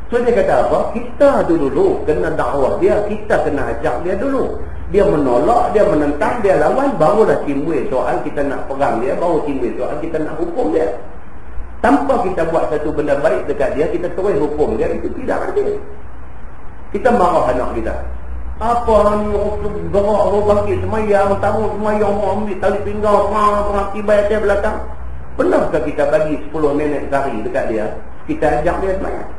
So dia kata apa? Kita tu dulu kena dakwah dia, kita kena ajak dia dulu. Dia menolak, dia menentang, dia lawan, barulah timbul soal kita nak perang dia, baru timbul soal kita nak hukum dia. Tanpa kita buat satu benda baik dekat dia, kita terus hukum dia, itu tidak adil. Kita marah anak kita. Apa ni gerak orang bangkit semayang, tamu semayang, ambil tali pinggang, perang tibai atas belakang. Pernahkah kita bagi 10 minit sehari dekat dia, kita ajak dia semayang?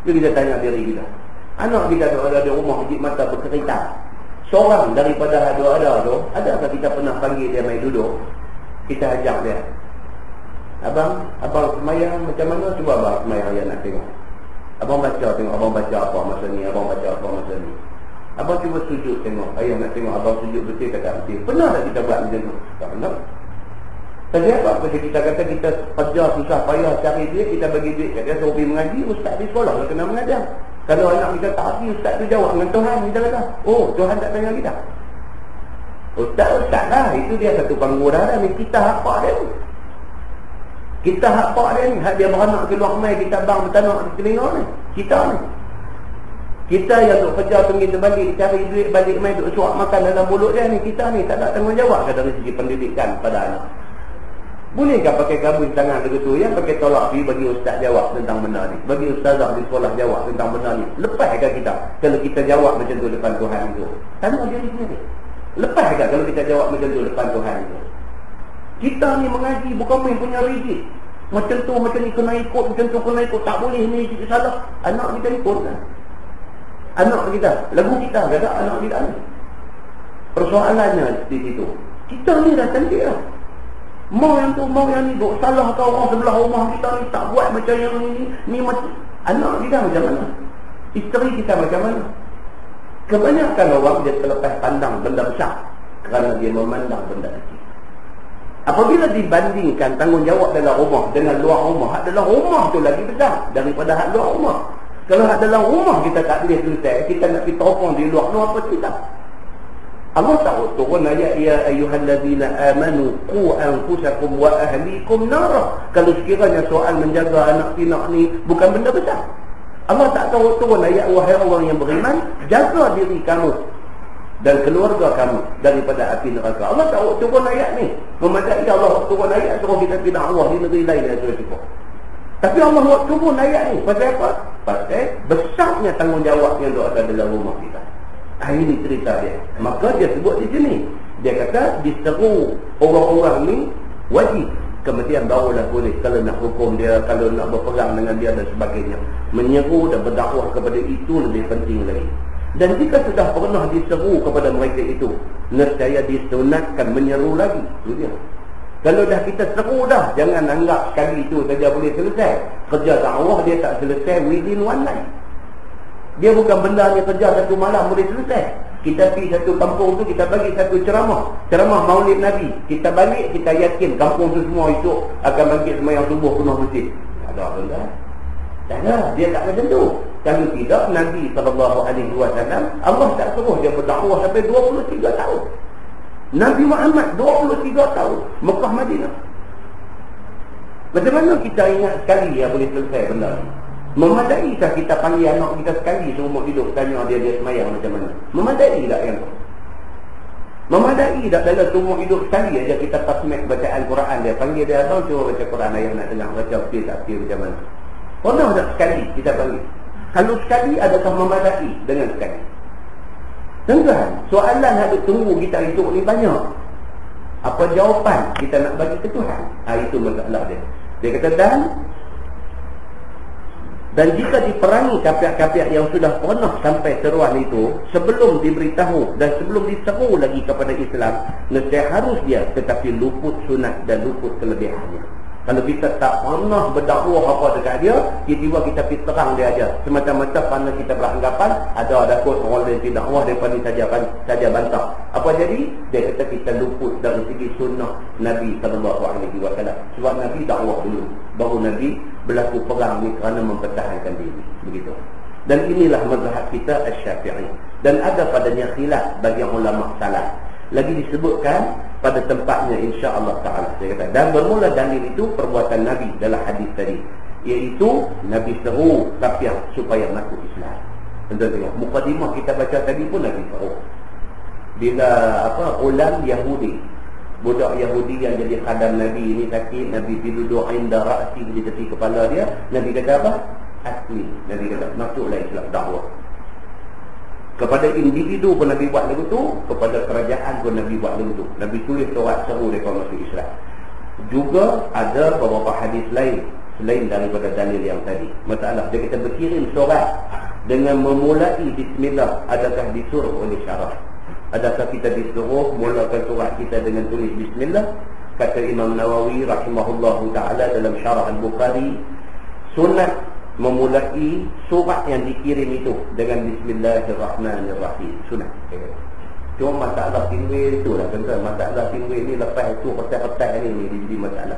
Jadi kita tanya diri kita, anak kita ada di rumah hijik mata berkerita, seorang daripada ada tu, adakah kita pernah panggil dia main duduk? Kita ajak dia, abang semayang macam mana? Cuba abang semayang yang nak tengok. Abang baca tengok, abang baca apa masa ni, abang baca apa masa ni. Abang cuba sujud tengok, ayah nak tengok abang sujud betul ke tak betul. Pernah tak kita buat macam tu? Tak pernah. Tapi apa? Pasal kita kata kita kerja susah payah cari duit, kita bagi duit kat dia suruh pergi mengaji, ustaz di sekolah dia kena mengajar. Kalau anak kita tak hati, ustaz tu jawab dengan Tuhan, kita kata, oh Tuhan tak tanya kita. Ustaz lah, itu dia satu pangguran ni, kita hak pak dia ni. Kita hak pak dia ni, hak dia beranak keluar mai, kita bang bertanak di telinga ni. Kita ni. Kita yang duk kerja pergi terbalik, cari duit balik mai, duk suap makan dalam mulut dia ni, kita ni tak ada tanggungjawab ke dari segi pendidikan pada anak. Bolehkah pakai gabung tangan begitu ya, pakai tolak pergi bagi ustaz jawab tentang benda ni, bagi ustazah di sekolah jawab tentang benda ni? Lepaskan kita kalau kita jawab macam tu depan Tuhan itu? Tanya diri sendiri. Lepaskan kalau kita jawab macam tu depan Tuhan itu? Kita ni mengaji bukan main punya rigid. Macam tu macam ni kena ikut, macam tu kena ikut, tak boleh ni kita salah. Anak kita ikut kan? Anak kita, lagu kita kata anak kita ni. Persoalannya di situ. Kita ni dah cantik lah. Mau yang tu, mau yang ni, duk salah kau orang sebelah rumah kita ni tak buat macam yang ni macam anak kita macam mana? Isteri kita macam mana? Kebanyakan orang dia terlepas pandang benda besar kerana dia memandang benda kecil. Apabila dibandingkan tanggungjawab dalam rumah dengan luar rumah, hak dalam rumah tu lagi besar daripada hak luar rumah. Kalau hak dalam rumah kita tak boleh selesai, kita nak pergi teropong di luar apa kita? Allah tahu turun ayat ya ayyuhallazina amanu qu anfusakum wa ahlikum nara. Kalau sekiranya soal menjaga anak pinak ni bukan benda besar, Allah tak tahu turun ayat, wahai orang yang beriman, jaga diri kamu dan keluarga kamu daripada api neraka. Allah tahu turun ayat ni. Memadai Allah turun ayat suruh kita tidak Allah di negeri lain yang sudah cukup. Tapi Allah buat turun ayat ni. Pasal apa? Pasal besarnya tanggungjawab yang ada dalam rumah kita. Ini cerita dia. Maka dia sebut di sini. Dia kata diseru orang-orang ni wajib. Kemudian barulah boleh kalau nak hukum dia, kalau nak berperang dengan dia dan sebagainya. Menyeru dan berdakwah kepada itu lebih penting lagi. Dan jika sudah pernah diseru kepada mereka itu, nescaya disunatkan menyeru lagi. Itu dia. Kalau dah kita seru dah, jangan anggap sekali itu saja boleh selesai. Kerja dakwah dia tak selesai within one night. Dia bukan benda ni kerja satu malam boleh selesai. Kita pergi satu kampung tu, kita bagi satu ceramah Maulid Nabi. Kita balik, kita yakin kampung tu semua itu akan bangkit sembahyang subuh penuh masjid. Tak ada benda. Tak ada, dia tak macam tu. Kalau tidak, Nabi SAW, Allah tak suruh dia berdakwah sampai 23 tahun. Nabi Muhammad 23 tahun Mekah Madinah. Macam mana kita ingat sekali yang boleh selesai benda ni? Memadaikah kita panggil anak kita sekali seumur hidup, tanya dia semayang macam mana? Memadai tak yang tu? Memadai tak dalam seumur hidup sekali aja kita tasmik bacaan Quran dia, panggil dia atau cuba baca Quran ayat nak dengar, baca fil tak fil macam mana? Pernah tak sekali kita panggil? Kalau sekali, adakah memadai dengan sekali? Tuan-tuan, soalan yang tunggu kita hidup ni banyak. Apa jawapan kita nak bagi ke Tuhan? Itu masalah dia. Dia kata dan jika diperangi kapiak-kapiak yang sudah pernah sampai seruan itu, sebelum diberitahu dan sebelum diseru lagi kepada Islam, nescaya harus dia tetapi luput sunat dan luput kelebihannya. Kalau kita tak pernah berdakwah apa dekat dia, tiba-tiba kita pergi terang dia aja. Semata-mata kerana kita beranggapan ada kot orang lain tidak dakwah, mereka ni saja bantah. Apa jadi? Dia kata kita luput dari segi sunnah Nabi SAW. Sebab Nabi dakwah dulu, baru Nabi berlaku perang ni kerana mempertahankan diri. Begitu. Dan inilah mazhab kita Asy-Syafi'i. Dan ada padanya khilaf bagi ulama salaf. Lagi disebutkan pada tempatnya insya-Allah taala. Dia kata dan bermula dalil itu perbuatan Nabi dalam hadis tadi, iaitu Nabi seru kafiah supaya masuk Islam. Tentunya mukadimah kita baca tadi pun Nabi seru. Bila ulam Yahudi, budak Yahudi yang jadi khadam Nabi ini sakit, Nabi duduk inda ra'si di tepi kepala dia, Nabi kata apa? Asli. Nabi kata masuklah Islam, dakwah. Kepada individu pun Nabi buat lagu tu, kepada kerajaan pun Nabi buat lagu tu. Nabi tulis surat seru mereka masuk Islam. Juga ada beberapa hadis lain selain daripada dalil yang tadi. Masalah dia kata berkirim surat dengan memulai bismillah, adakah disuruh oleh syarak? Adakah kita disuruh mulakan surat kita dengan tulis bismillah? Kata Imam Nawawi rahimahullahu taala dalam Syarah Al-Bukhari, sunat memulai surat yang dikirim itu dengan Bismillahirrahmanirrahim. Sunat. Cuma masalah tinwil itu lah tuan-tuan. Masalah tinwil ni lepas itu petai-petai ni jadi masalah.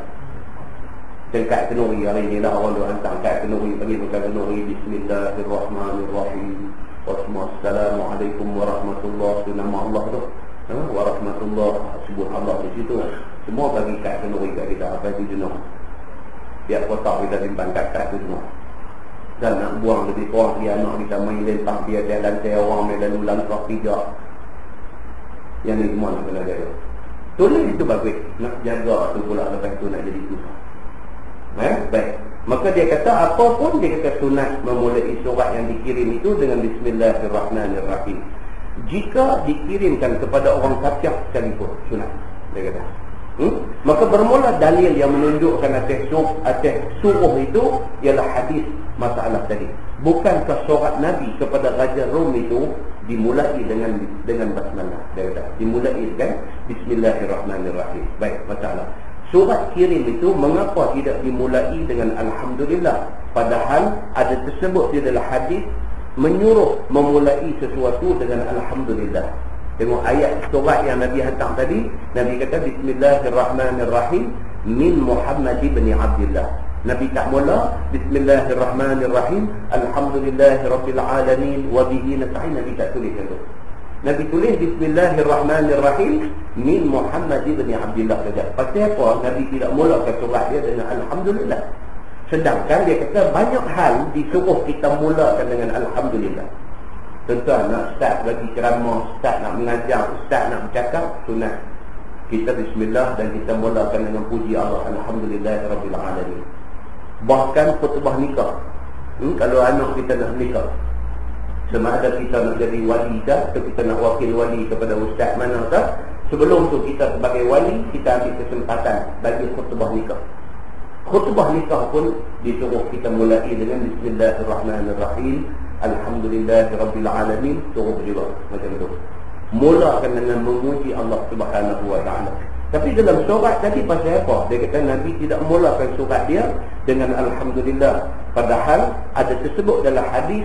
Dekat kenuri hari ni lah orang dia hantar kat kenuri, bagi bukan kenuri Bismillahirrahmanirrahim. Wassalamualaikum warahmatullahi wabarakatuh. Nama Allah tu. Warahmatullahi subhanallah di situ. Semua bagi kat kenuri kat kita apa itu jenuh. Biar kotak kita simpan kat tu semua. Dan nak buang lebih kurang dia anak kita main lentang dia jalan saya orang main lalu langkah tiga. Yang ni semua nak kena jaga. Tulis itu bagus. Nak jaga tu pula lepas tu nak jadi susah. Baik. Maka dia kata apapun dia kata sunat memulai surat yang dikirim itu dengan Bismillahirrahmanirrahim. Jika dikirimkan kepada orang kafir sekalipun sunat. Dia kata. Maka bermula dalil yang menunjukkan atas suruh itu ialah hadis masalah tadi. Bukankah surat Nabi kepada Raja Rom itu dimulai dengan basmalah? Dia kata dimulai dengan Bismillahirrahmanirrahim. Baik, masalah. Surat kirim itu mengapa tidak dimulai dengan Alhamdulillah? Padahal ada tersebut di dalam hadis menyuruh memulai sesuatu dengan Alhamdulillah. Tengok ayat surat yang Nabi hantar tadi, Nabi kata Bismillahirrahmanirrahim min Muhammad ibn Abdullah. Nabi tak mula Bismillahirrahmanirrahim Alhamdulillahirabbil alamin wa bihi nasta'in. Nabi tak tulis itu. Nabi tulis Bismillahirrahmanirrahim min Muhammad ibn Abdullah saja. Pasal apa Nabi tidak mulakan surat dia dengan Alhamdulillah? Sedangkan dia kata banyak hal disuruh kita mulakan dengan Alhamdulillah. Tuan-tuan nak start bagi ceramah, start nak mengajar, start nak bercakap, sunat kita bismillah dan kita mulakan dengan puji Allah, Alhamdulillahirabbil alamin. Bahkan khutbah nikah, kalau anak kita nak nikah, sama ada kita nak jadi wali ke, atau kita nak wakil wali kepada ustaz mana ke, sebelum tu kita sebagai wali, kita ambil kesempatan bagi khutbah nikah. Khutbah nikah pun disuruh kita mulai dengan Bismillahirrahmanirrahim, Alhamdulillahirabbil alamin, suruh juga macam tu. Mulakan dengan memuji Allah Subhanahu wa taala. Tapi dalam surat tadi pasal apa? Dia kata Nabi tidak mulakan surat dia dengan Alhamdulillah. Padahal ada tersebut dalam hadis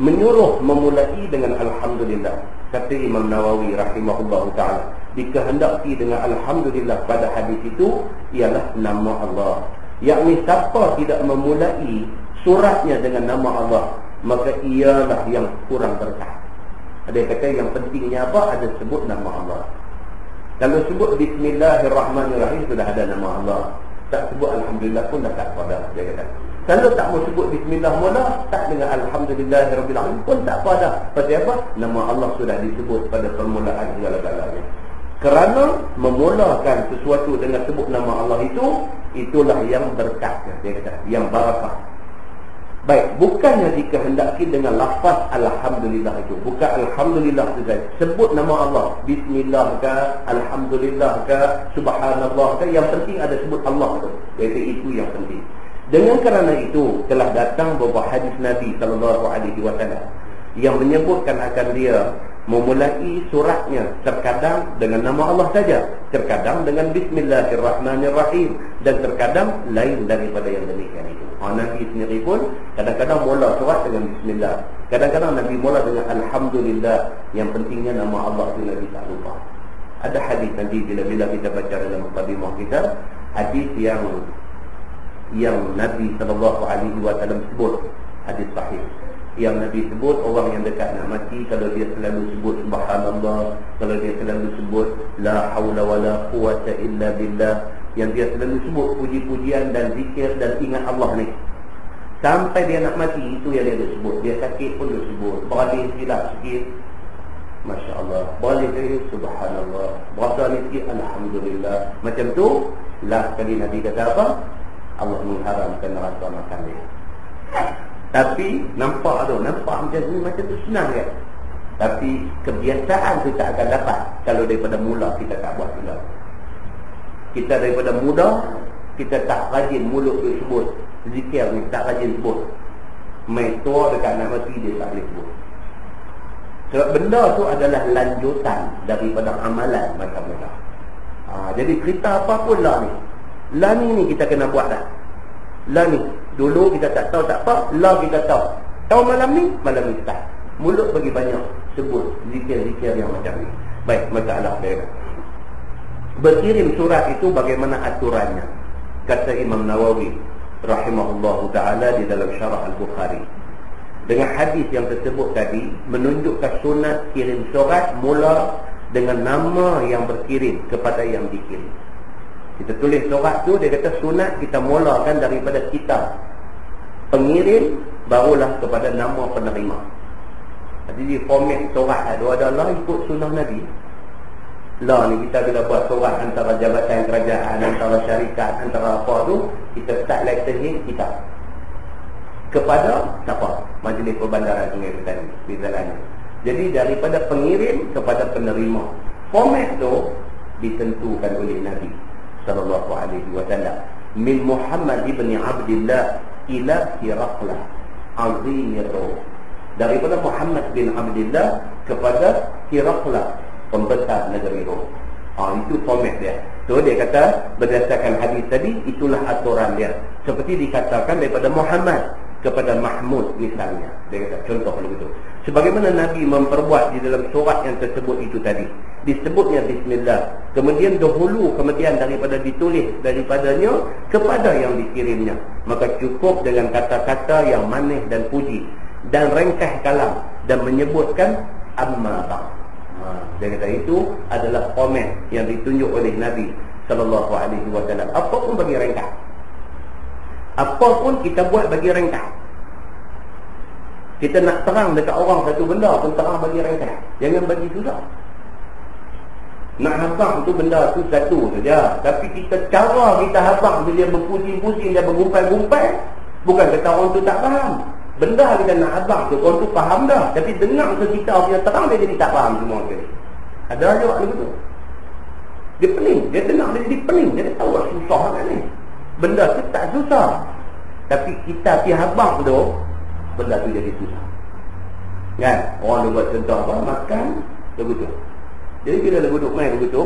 menyuruh memulai dengan Alhamdulillah. Kata Imam Nawawi rahimahullah ta'ala, dikehendaki dengan Alhamdulillah pada hadis itu ialah nama Allah. Yakni siapa tidak memulai suratnya dengan nama Allah, maka ialah yang kurang berkah. Ada kata yang pentingnya apa? Ada sebut nama Allah. Kalau sebut Bismillahirrahmanirrahim sudah ada nama Allah. Tak sebut Alhamdulillah pun dah tak pada. Dia kata kalau tak mau sebut Bismillah mula, tak dengan Alhamdulillahirabbil alamin pun tak apa dah. Pasal apa? Nama Allah sudah disebut pada permulaan segala-galanya. Kerana memulakan sesuatu dengan sebut nama Allah itu, itulah yang berkah. Dia kata yang barakah. Baik, bukannya dikehendaki dengan lafaz Alhamdulillah itu. Bukan Alhamdulillah itu saja. Sebut nama Allah, Bismillah ke, Alhamdulillah ke, Subhanallah ke, yang penting ada sebut Allah tu. Jadi itu yang penting. Dengan kerana itu telah datang beberapa hadis Nabi SAW yang menyebutkan akan dia memulai suratnya terkadang dengan nama Allah saja, terkadang dengan Bismillahirrahmanirrahim, dan terkadang lain daripada yang demikian itu. Nabi sendiri pun kadang-kadang mula surat dengan Bismillah, kadang-kadang Nabi mula dengan Alhamdulillah. Yang pentingnya nama Allah itu Nabi tak lupa. Ada hadis nanti bila-bila kita baca dalam mukadimah kita, hadis yang Nabi SAW sebut, hadis sahih yang Nabi sebut, orang yang dekat nak mati, kalau dia selalu sebut Subhanallah, kalau dia selalu sebut La hawla wa la quwata illa billah, yang dia selalu sebut puji-pujian dan zikir dan ingat Allah ni, sampai dia nak mati, itu yang dia sebut. Dia sakit pun dia sebut, beralih silap sikit Masya Allah, beralih sikit Subhanallah, berasa sikit Alhamdulillah. Macam tu last kali Nabi kata apa? Allah mengharamkan neraka makan dia. Tapi nampak macam ni, macam tu senang kan? Tapi kebiasaan tu tak akan dapat kalau daripada mula kita tak buat pula. Kita daripada muda, kita tak rajin mulut tu sebut zikir ni, tak rajin sebut. Main tua dekat nak mati dia tak boleh sebut. Sebab benda tu adalah lanjutan daripada amalan macam-macam. Jadi cerita apa pun lah ni kita kena buat dah. Lah ni dulu kita tak tahu tak apa, lah kita tahu. Tahu malam ni start. Mulut bagi banyak sebut zikir-zikir yang macam ni. Baik, masalah dia. Berkirim surat itu bagaimana aturannya? Kata Imam Nawawi rahimahullahu ta'ala di dalam Syarah Al-Bukhari, dengan hadis yang tersebut tadi menunjukkan sunat kirim surat mula dengan nama yang berkirim kepada yang dikirim. Kita tulis surat tu, dia kata sunat kita mulakan daripada kita pengirim, barulah kepada nama penerima. Jadi format surat ada lah ikut sunnah Nabi. Lah ni kita bila buat surat antara jabatan kerajaan, antara syarikat, antara apa tu, kita start letterhead kita kepada siapa? Majlis Perbandaran Sungai Petani di Zalani. Jadi daripada pengirim kepada penerima. Format tu ditentukan oleh Nabi sallallahu alaihi wasallam. Min Muhammad ibn Abdullah ila Hiraqlah azimir ruh. Daripada Muhammad bin Abdullah kepada Hiraqlah, pembesar negeri Rom. Itu format dia. So dia kata berdasarkan hadis tadi, itulah aturan dia. Seperti dikatakan daripada Muhammad kepada Mahmud misalnya. Dia kata contoh begitu. Sebagaimana Nabi memperbuat di dalam surat yang tersebut itu tadi. Disebutnya Bismillah. Kemudian daripada ditulis daripadanya kepada yang dikirimnya. Maka cukup dengan kata-kata yang manis dan puji dan ringkas kalam dan menyebutkan amma ba'd. Dia kata itu adalah format yang ditunjuk oleh Nabi sallallahu alaihi wasallam. Apapun bagi ringkas. Apa pun kita buat bagi ringkas. Kita nak terang dekat orang satu benda pun terang bagi ringkas. Jangan bagi susah. Nak habang tu benda tu satu saja. Tapi cara kita habang tu dia berpusing-pusing, dia bergumpai-gumpai. Bukan kata orang tu tak faham. Benda kita nak habang tu orang tu faham dah. Tapi dengar ke kita punya terang dia jadi tak faham semua sekali. Ada juga begitu. Dia pening, dia dengar dia jadi pening. Dia tahu susah kan ni. Benda tu tak susah. Tapi kita pergi habang tu, benda tu jadi susah. Kan? Orang dia buat contoh apa? Makan, begitu. Jadi bila dia duduk main begitu,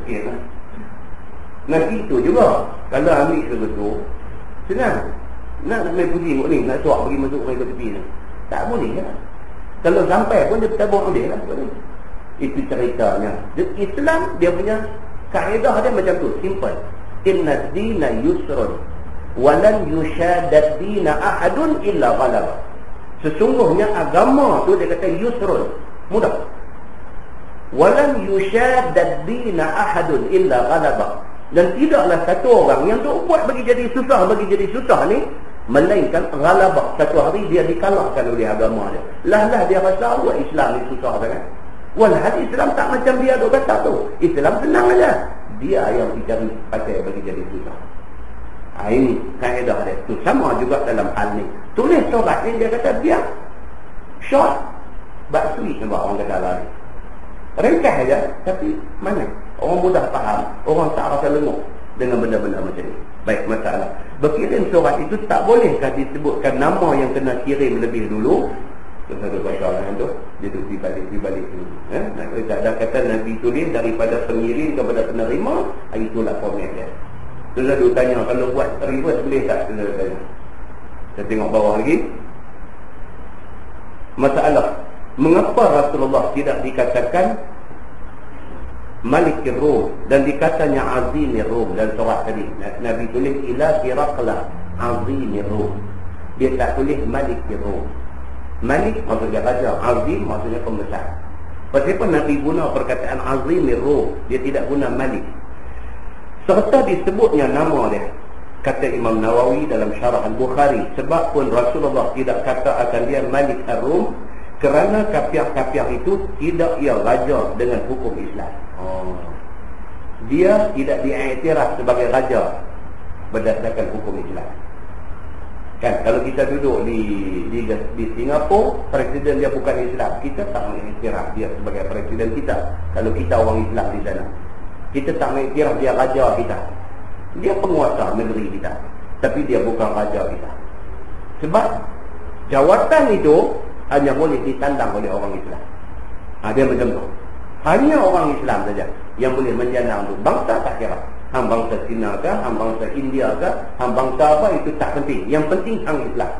okey lah. Nanti itu juga. Kalau ambil begitu, senang. Nak main pusing kot ni, nak suap pergi masuk main ke tepi ni. Tak boleh kan? Kalau sampai pun dia bertabung ambil lah. Itu ceritanya. Islam dia punya kaedah dia macam tu, simple. Inna dina yusrun walan yushadad dina ahadun illa ghalaba. Sesungguhnya agama tu dia kata yusrun, mudah. Walan yushadad dina ahadun illa ghalaba. Dan tidaklah satu orang yang duk buat bagi jadi susah ni melainkan ghalaba, satu hari dia dikalahkan oleh agama dia. Lah dia rasa buat Islam ni susah sangat. Walhal Islam tak macam dia duk kata tu. Islam senang aja. Dia yang dicari pakai bagi jadi susah. Ini kaedah dia. Tu sama juga dalam hal ni. Tulis surat ni dia kata biar short but sweet nampak orang kata lah ni. Ringkas aja, tapi mana? Orang mudah faham, orang tak rasa lenguh dengan benda-benda macam ni. Baik, masalah. Berkirim surat itu tak bolehkah disebutkan nama yang kena kirim lebih dulu? Satu persoalan tu, dia tu di balik dulu. Tak ada kata Nabi tulis daripada pengirim kepada penerima, itulah format dia. Terus dia tanya, kalau buat reverse boleh tak? Kita tengok bawah lagi. Masalah, mengapa Rasulullah tidak dikatakan Malikir Rum dan dikatanya Azimir Rum dan surat tadi? Nabi tulis ila Hiraqla Azimir Rum. Dia tak tulis Malikir Rum. Malik maksudnya raja, Azim maksudnya pembesar. Kenapa Nabi guna perkataan Azimir Rum? Dia tidak guna Malik. Serta disebutnya nama dia, kata Imam Nawawi dalam Syarah Al-Bukhari, sebab pun Rasulullah tidak kata akan dia Malik Ar-Rum kerana kafiah-kafiah itu tidak ia raja dengan hukum Islam. Dia tidak diiktiraf sebagai raja berdasarkan hukum Islam. Kan kalau kita duduk di Singapura, presiden dia bukan Islam, kita tak mengiktiraf dia sebagai presiden kita. Kalau kita orang Islam di sana, kita tak mengiktiraf dia raja kita. Dia penguasa negeri kita, tapi dia bukan raja kita. Sebab jawatan itu hanya boleh ditandang oleh orang Islam. Dia macam tu. Hanya orang Islam saja yang boleh menjandang tu. Bangsa tak kira. Hang bangsa Cina ke, hang bangsa India ke, hang bangsa apa, itu tak penting. Yang penting hang Islam.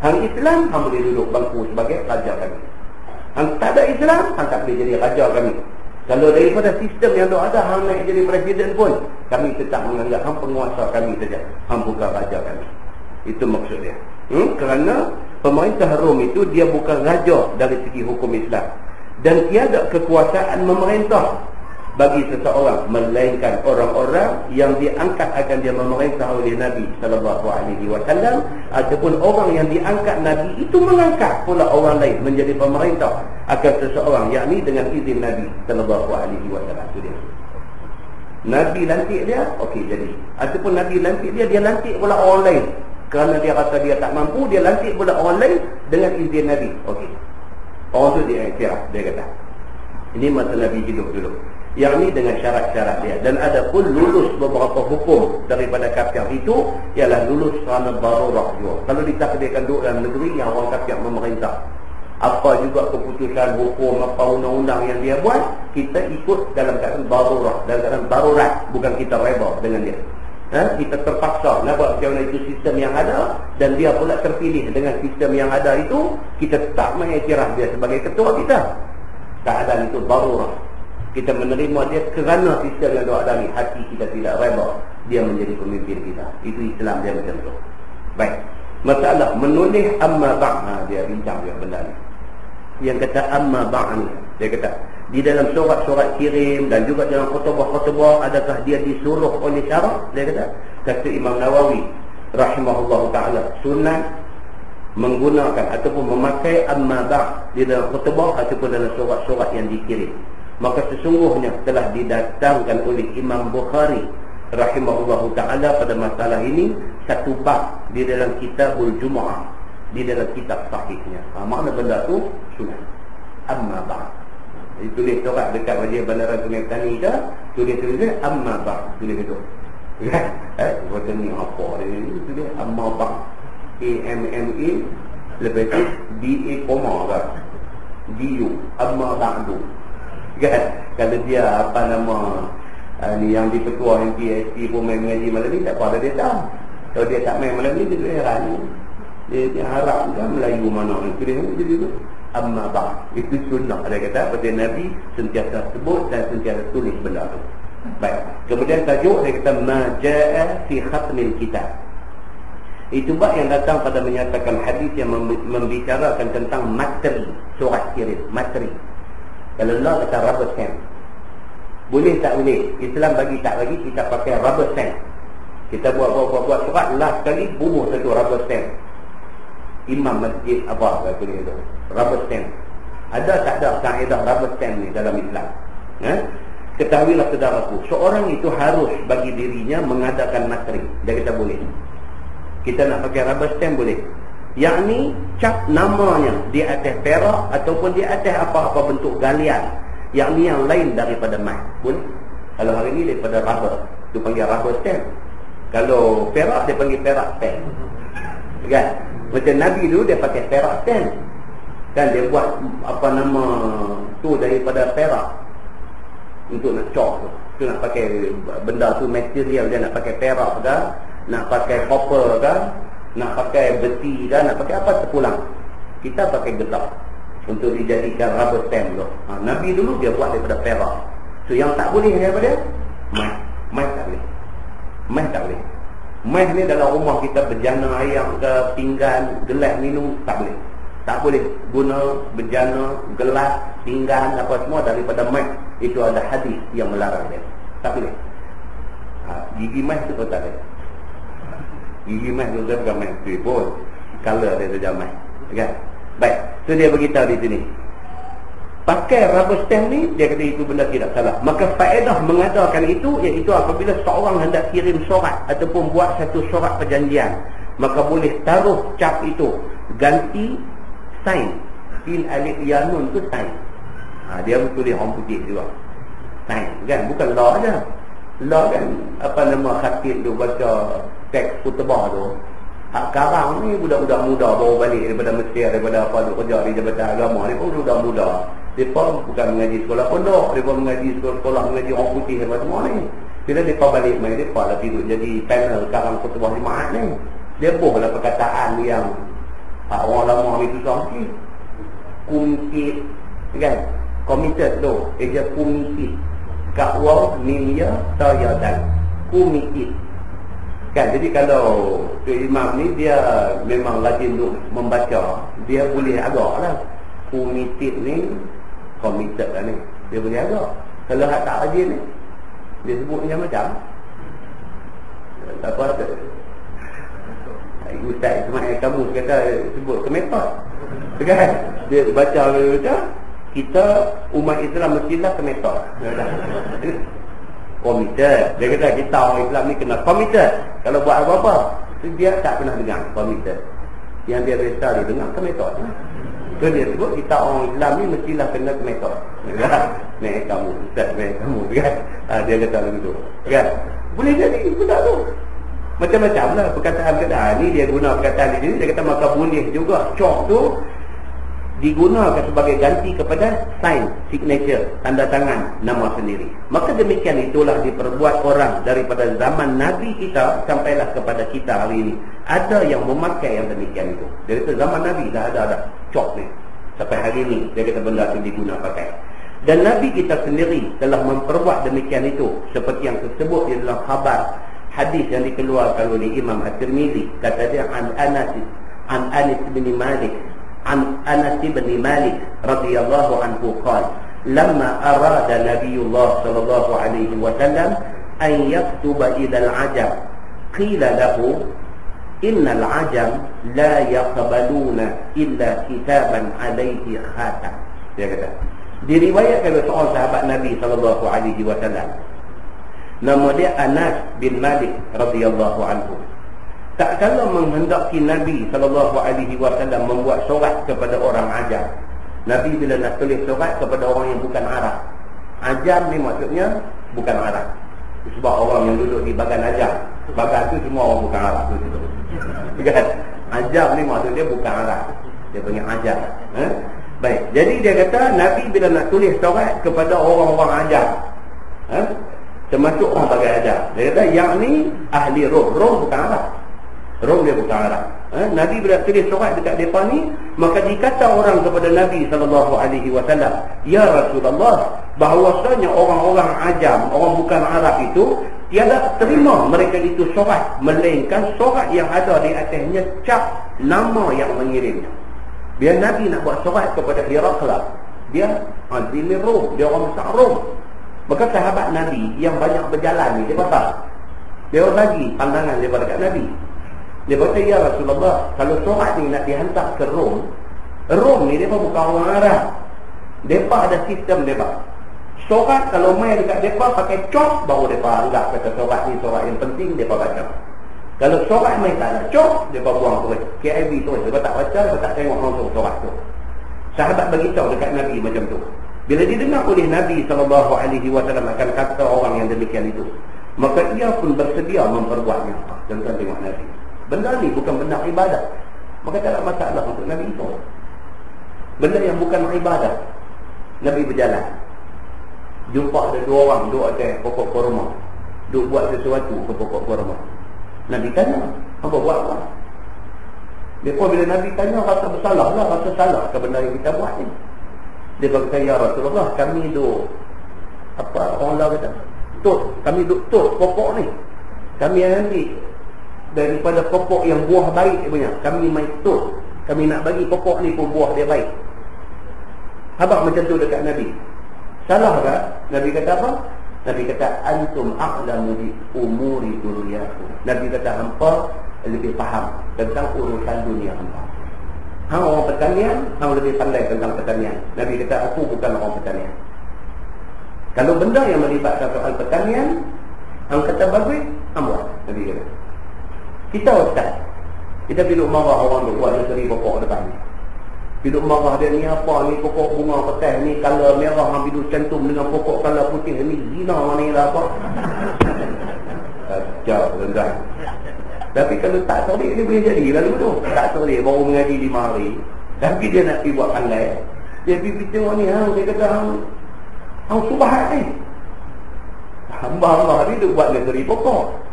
Hang Islam, hang boleh duduk bangku sebagai raja kami. Hang tak ada Islam, hang tak boleh jadi raja kami. Kalau daripada sistem yang ada, hang naik jadi presiden pun, kami tetap menganggap hang penguasa kami saja. Hang bukan raja kami. Itu maksud dia. Kerana pemerintah Rom itu dia bukan raja dari segi hukum Islam. Dan tiada kekuasaan memerintah bagi seseorang melainkan orang-orang yang diangkat akan dia memerintah oleh Nabi SAW, ataupun orang yang diangkat Nabi itu mengangkat pula orang lain menjadi pemerintah akan seseorang, yakni dengan izin Nabi SAW. Itu dia. Nabi lantik dia, okey jadi. Ataupun Nabi lantik dia, dia lantik pula orang lain kerana dia rasa dia tak mampu, dia lantik pula orang lain dengan izin Nabi. Okey. Orang tu dia iktiraf, dia kata. Ini masa Nabi hidup dulu. Yang ni dengan syarat-syarat dia. Dan ada pun lulus beberapa hukum daripada kafir itu, ialah lulus kerana darurah juga. Kalau ditakdirkan duduk dalam negeri yang orang kafir memerintah, apa juga keputusan hukum, apa undang-undang yang dia buat, kita ikut dalam keadaan darurah, dalam keadaan darurat. Bukan kita reba dengan dia. Kita terpaksa nak buat macam mana itu sistem yang ada, dan dia pula terpilih dengan sistem yang ada itu, kita tak mengiktiraf dia sebagai ketua kita. Keadaan itu darurah. Kita menerima dia kerana sistem yang ada ni, hati kita tidak reba, dia menjadi pemimpin kita. Itu Islam dia macam tu. Baik. Masalah menulis amma ba'ha, dia bincang dia benda ni. Yang kata amma ba'ha, dia kata di dalam surat-surat kirim dan juga dalam khutbah-khutbah, adakah dia disuruh oleh syarak? Dia kata Imam Nawawi, rahimahullah ta'ala sunat menggunakan ataupun memakai amma ba' di dalam khutbah ataupun dalam surat-surat yang dikirim. Maka sesungguhnya telah didatangkan oleh Imam Bukhari rahimahullah ta'ala pada masalah ini satu bab di dalam kitabul Jumu'ah, di dalam kitab sahihnya. Makna benda tu sunat amma ba'. Tulis surat dekat Majlis Bandaran Sungai Petani dah, tulis amma ba', tulis itu. Ya, kata ni apa dia ni, tulis amma ba'. AMMA lepas tu DA koma kan, DU amma ba'du kan. Kalau dia apa nama ni yang dipertua MPSC pun main mengaji malam ni, tak apa dia tahu. Kalau dia tak main malam ni, dia heran. Dia harap kan Melayu mana itu dia jadi tu amma ba'. Itu sunnah dia kata, pada Nabi sentiasa sebut dan sentiasa tulis benda tu. Baik, kemudian tajuk dia kata maja'a fi khatmil kitab. Itu bab yang datang pada menyatakan hadis yang membicarakan tentang materi surat kirim, materi. Kalau Allah kata rubber stamp, boleh tak boleh? Islam bagi tak bagi kita pakai rubber stamp. Kita buat surat, last sekali bubuh satu rubber stamp. Imam masjid apa kata dia tu, rubber stamp. Ada tak ada kaedah rubber stamp ni dalam Islam? Ketahuilah saudaraku, seorang itu harus bagi dirinya mengadakan materi. Dia kata boleh. Kita nak pakai rubber stamp boleh. Yang ni cap namanya di atas perak ataupun di atas apa-apa bentuk galian. Yang ni yang lain daripada emas. Boleh. Kalau hari ni daripada rubber, tu panggil rubber stamp. Kalau perak dia panggil perak stamp. Kan? Macam Nabi dulu dia pakai perak stamp. Kan dia buat apa nama tu daripada perak untuk nak cok tu. Tu nak pakai benda tu material dia nak pakai perak dah. Nak pakai copper kan, nak pakai besi kan, nak pakai apa terpulang. Kita pakai getah untuk dijadikan rubber stamp tu. Nabi dulu dia buat daripada perak. So yang tak boleh daripada emas. Emas tak boleh. Emas tak boleh. Emas ni dalam rumah kita berjana ayam ke, pinggan, gelas minum tak boleh. Tak boleh guna berjana, gelas, pinggan apa semua daripada emas. Itu ada hadis yang melarang dia. Tak boleh. Gigi emas tu tak ada. Gigi emas tu bukan emas tu pun. Color dia saja emas. Kan? Baik. So dia beritahu di sini. Pakai rubber stamp ni, dia kata itu benda tidak salah. Maka faedah mengadakan itu, iaitu apabila seorang hendak kirim surat ataupun buat satu surat perjanjian, maka boleh taruh cap itu, ganti sign. Sin alif ya nun tu sign. Dia tulis orang putih juga. Sign. Kan? Bukan law aja. Law kan, apa nama khatib tu baca teks khutbah tu. Sekarang ni budak-budak muda baru balik daripada Mesir, daripada apa tu kerja di Jabatan Agama. Dia pun budak muda. Mereka bukan mengaji sekolah pondok, mereka mengaji sekolah mengaji orang putih apa semua ni. Bila mereka balik main, mereka lah tidur jadi panel sekarang khutbah jemaat ni. Dia lah perkataan yang orang lama ni susah sikit. Kumkit kan, committed tu eja kumkit kawaw mimya tayadan kumkit kan. Jadi kalau tu imam ni dia memang rajin untuk membaca, dia boleh agak lah kumkit ni committed lah ni, dia boleh agak. Kalau hak tak rajin ni dia sebut macam apa tu Ustaz Ismail kamu kata sebut kemetot kan, dia baca kita umat Islam mestilah kemetot committed. Dia kata kita orang Islam ni kena committed. Kalau buat apa-apa dia tak pernah dengar committed, yang dia biasa dia dengar kemetot. So dia sebut kita orang Islam ni mestilah kena kemetot. Nek kamu Ustaz nek kamu kan, dia kata begitu kan. Boleh jadi budak tu macam-macam lah perkataan-perkataan ni. Dia guna perkataan di sini, dia kata maka boleh juga cok tu digunakan sebagai ganti kepada sign, signature, tanda tangan nama sendiri. Maka demikian itulah diperbuat orang daripada zaman Nabi kita sampailah kepada kita hari ini. Ada yang memakai yang demikian itu. Dari zaman Nabi dah ada cok ni. Sampai hari ini dia kata benda itu digunakan pakai. Dan Nabi kita sendiri telah memperbuat demikian itu, seperti yang tersebut di dalam khabar hadis yang dikeluarkan oleh Imam At-Tirmizi. Kata dia an Anas bin Malik radhiyallahu anhu qala lamma arada Nabiullah sallallahu alaihi wasallam an yaktuba ila al-ajam qila lahu innal ajam la yaqbaluna illa kitaban alaihi khatam. Dia kata, diriwayatkan oleh seorang sahabat Nabi SAW, nama dia Anas bin Malik radhiyallahu anhu. Tak kala menghendaki Nabi SAW membuat surat kepada orang ajam. Nabi bila nak tulis surat kepada orang yang bukan Arab. Ajam ni maksudnya bukan Arab. Sebab orang yang duduk di bagan ajam, bagan tu semua orang bukan Arab tu. Kan? Ajam ni maksudnya bukan Arab. Dia panggil ajam. Baik, jadi dia kata Nabi bila nak tulis surat kepada orang-orang ajam, termasuk orang bagai ajam, dia kata yang ni ahli Rom. Rom bukan Arab. Rom dia bukan Arab. Nabi bila tulis surat dekat mereka ni, maka dikata orang kepada Nabi SAW, ya Rasulullah, bahawasanya orang-orang ajam, orang bukan Arab itu tiada terima mereka itu surat, melainkan surat yang ada di atasnya cap nama yang mengirimnya. Biar Nabi nak buat surat kepada Herakla, dia azim Rom, dia orang besar Rom. Maka sahabat Nabi yang banyak berjalan ni, dia kata, dia bagi pandangan daripada kat Nabi. Dia kata, ya Rasulullah, kalau surat ni nak dihantar ke Rom, Rom ni mereka bukan orang Arab. Mereka ada sistem mereka. Surat kalau main dekat mereka pakai cop, baru mereka anggap kata surat ni surat yang penting, mereka baca. Kalau surat main tak ada cop, mereka buang terus. KIV terus, mereka tak baca, mereka tak tengok langsung surat tu. Sahabat beritahu dekat Nabi macam tu. Bila didengar oleh Nabi SAW akan kata orang yang demikian itu, maka ia pun bersedia memperbuatnya. Jangan tengok Nabi. Benda ni bukan benda ibadat, maka tak ada masalah untuk Nabi itu. Benda yang bukan ibadat, Nabi berjalan, jumpa ada dua orang duduk atas pokok kurma, duduk buat sesuatu ke pokok kurma. Nabi tanya, apa buat apa? Mereka bila Nabi tanya, rasa bersalah lah, rasa salah ke benda yang kita buat ni. Dia berkata, ya Rasulullah, kami duduk, apa orang lah kata, kami duduk pokok ni, kami ambil daripada pokok yang buah baik punya, kami main kami nak bagi pokok ni pun buah dia baik. Habaq macam tu dekat Nabi. Salah tak? Nabi kata apa? Nabi kata, antum a'lamu bi umuri dunyakum. Nabi kata, hampa lebih faham tentang urusan dunia hampa. Hang orang pertanian, hang lebih pandai tentang pertanian. Nabi kata, aku bukan orang pertanian. Kalau benda yang melibatkan soal pertanian, hang kata bagus, hang buat. Nabi kata, kita ustaz, kita bila marah orang tu buat nursery pokok depan ni, bila marah dia ni apa ni, pokok bunga petai ni color merah, hang bila cantum dengan pokok color putih ni, zina ni lah apa. Kacau rendah. Tapi kalau tak serik dia boleh jadi lalu tu. Tak serik baru mengaji 5 hari, tapi dia nak pergi buat pandai, dia pergi tengok ni, dia kata hang subahat ni, hamba ni dia buat nursery pokok.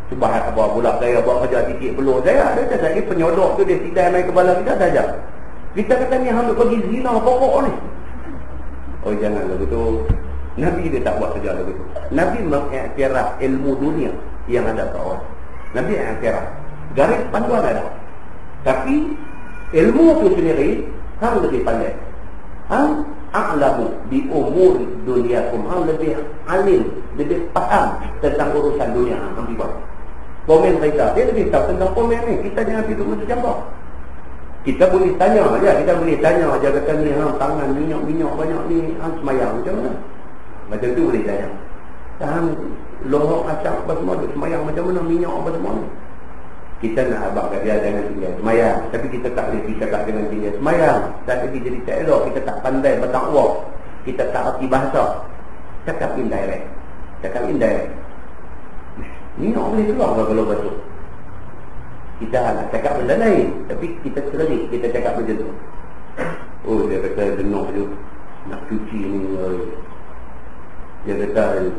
Subahat apa pula saya buat kerja titik peluh saya. Dia kata lagi penyodok tu dia sidai main kepala kita saja. Kita kata ni hang bagi zina pokok ni. Oh jangan begitu. Nabi dia tak buat kerja begitu. Nabi mengiktiraf ilmu dunia yang ada kat orang. Nabi iktiraf. Garis panduan ada. Tapi ilmu tu sendiri hang lebih pandai. Hang a'lamu bi umur dunyakum. Hang lebih alim, lebih faham tentang urusan dunia hang buat. Komen kita, dia lebih tahu tentang komen ni. Kita jangan tidur macam jambak. Kita boleh tanya aja, kita boleh tanya aja, kata ni hang tangan minyak banyak ni, hang semayang macam mana? Macam tu boleh tanya. Hang lohok acak apa semua, semayang macam mana, minyak apa semua ni. Kita nak abang kat dia jangan tinggal semayang, tapi kita tak boleh cakap dengan dia semayang. Tak lagi jadi tak elok, kita tak pandai berdakwah, kita tak erti bahasa. Cakap indirect. Cakap indirect. Minyak boleh keluar kalau basuh. Kita nak cakap benda lain, tapi kita serik, kita cakap macam tu. Oh dia kata jenuh je nak cuci ni. Dia kata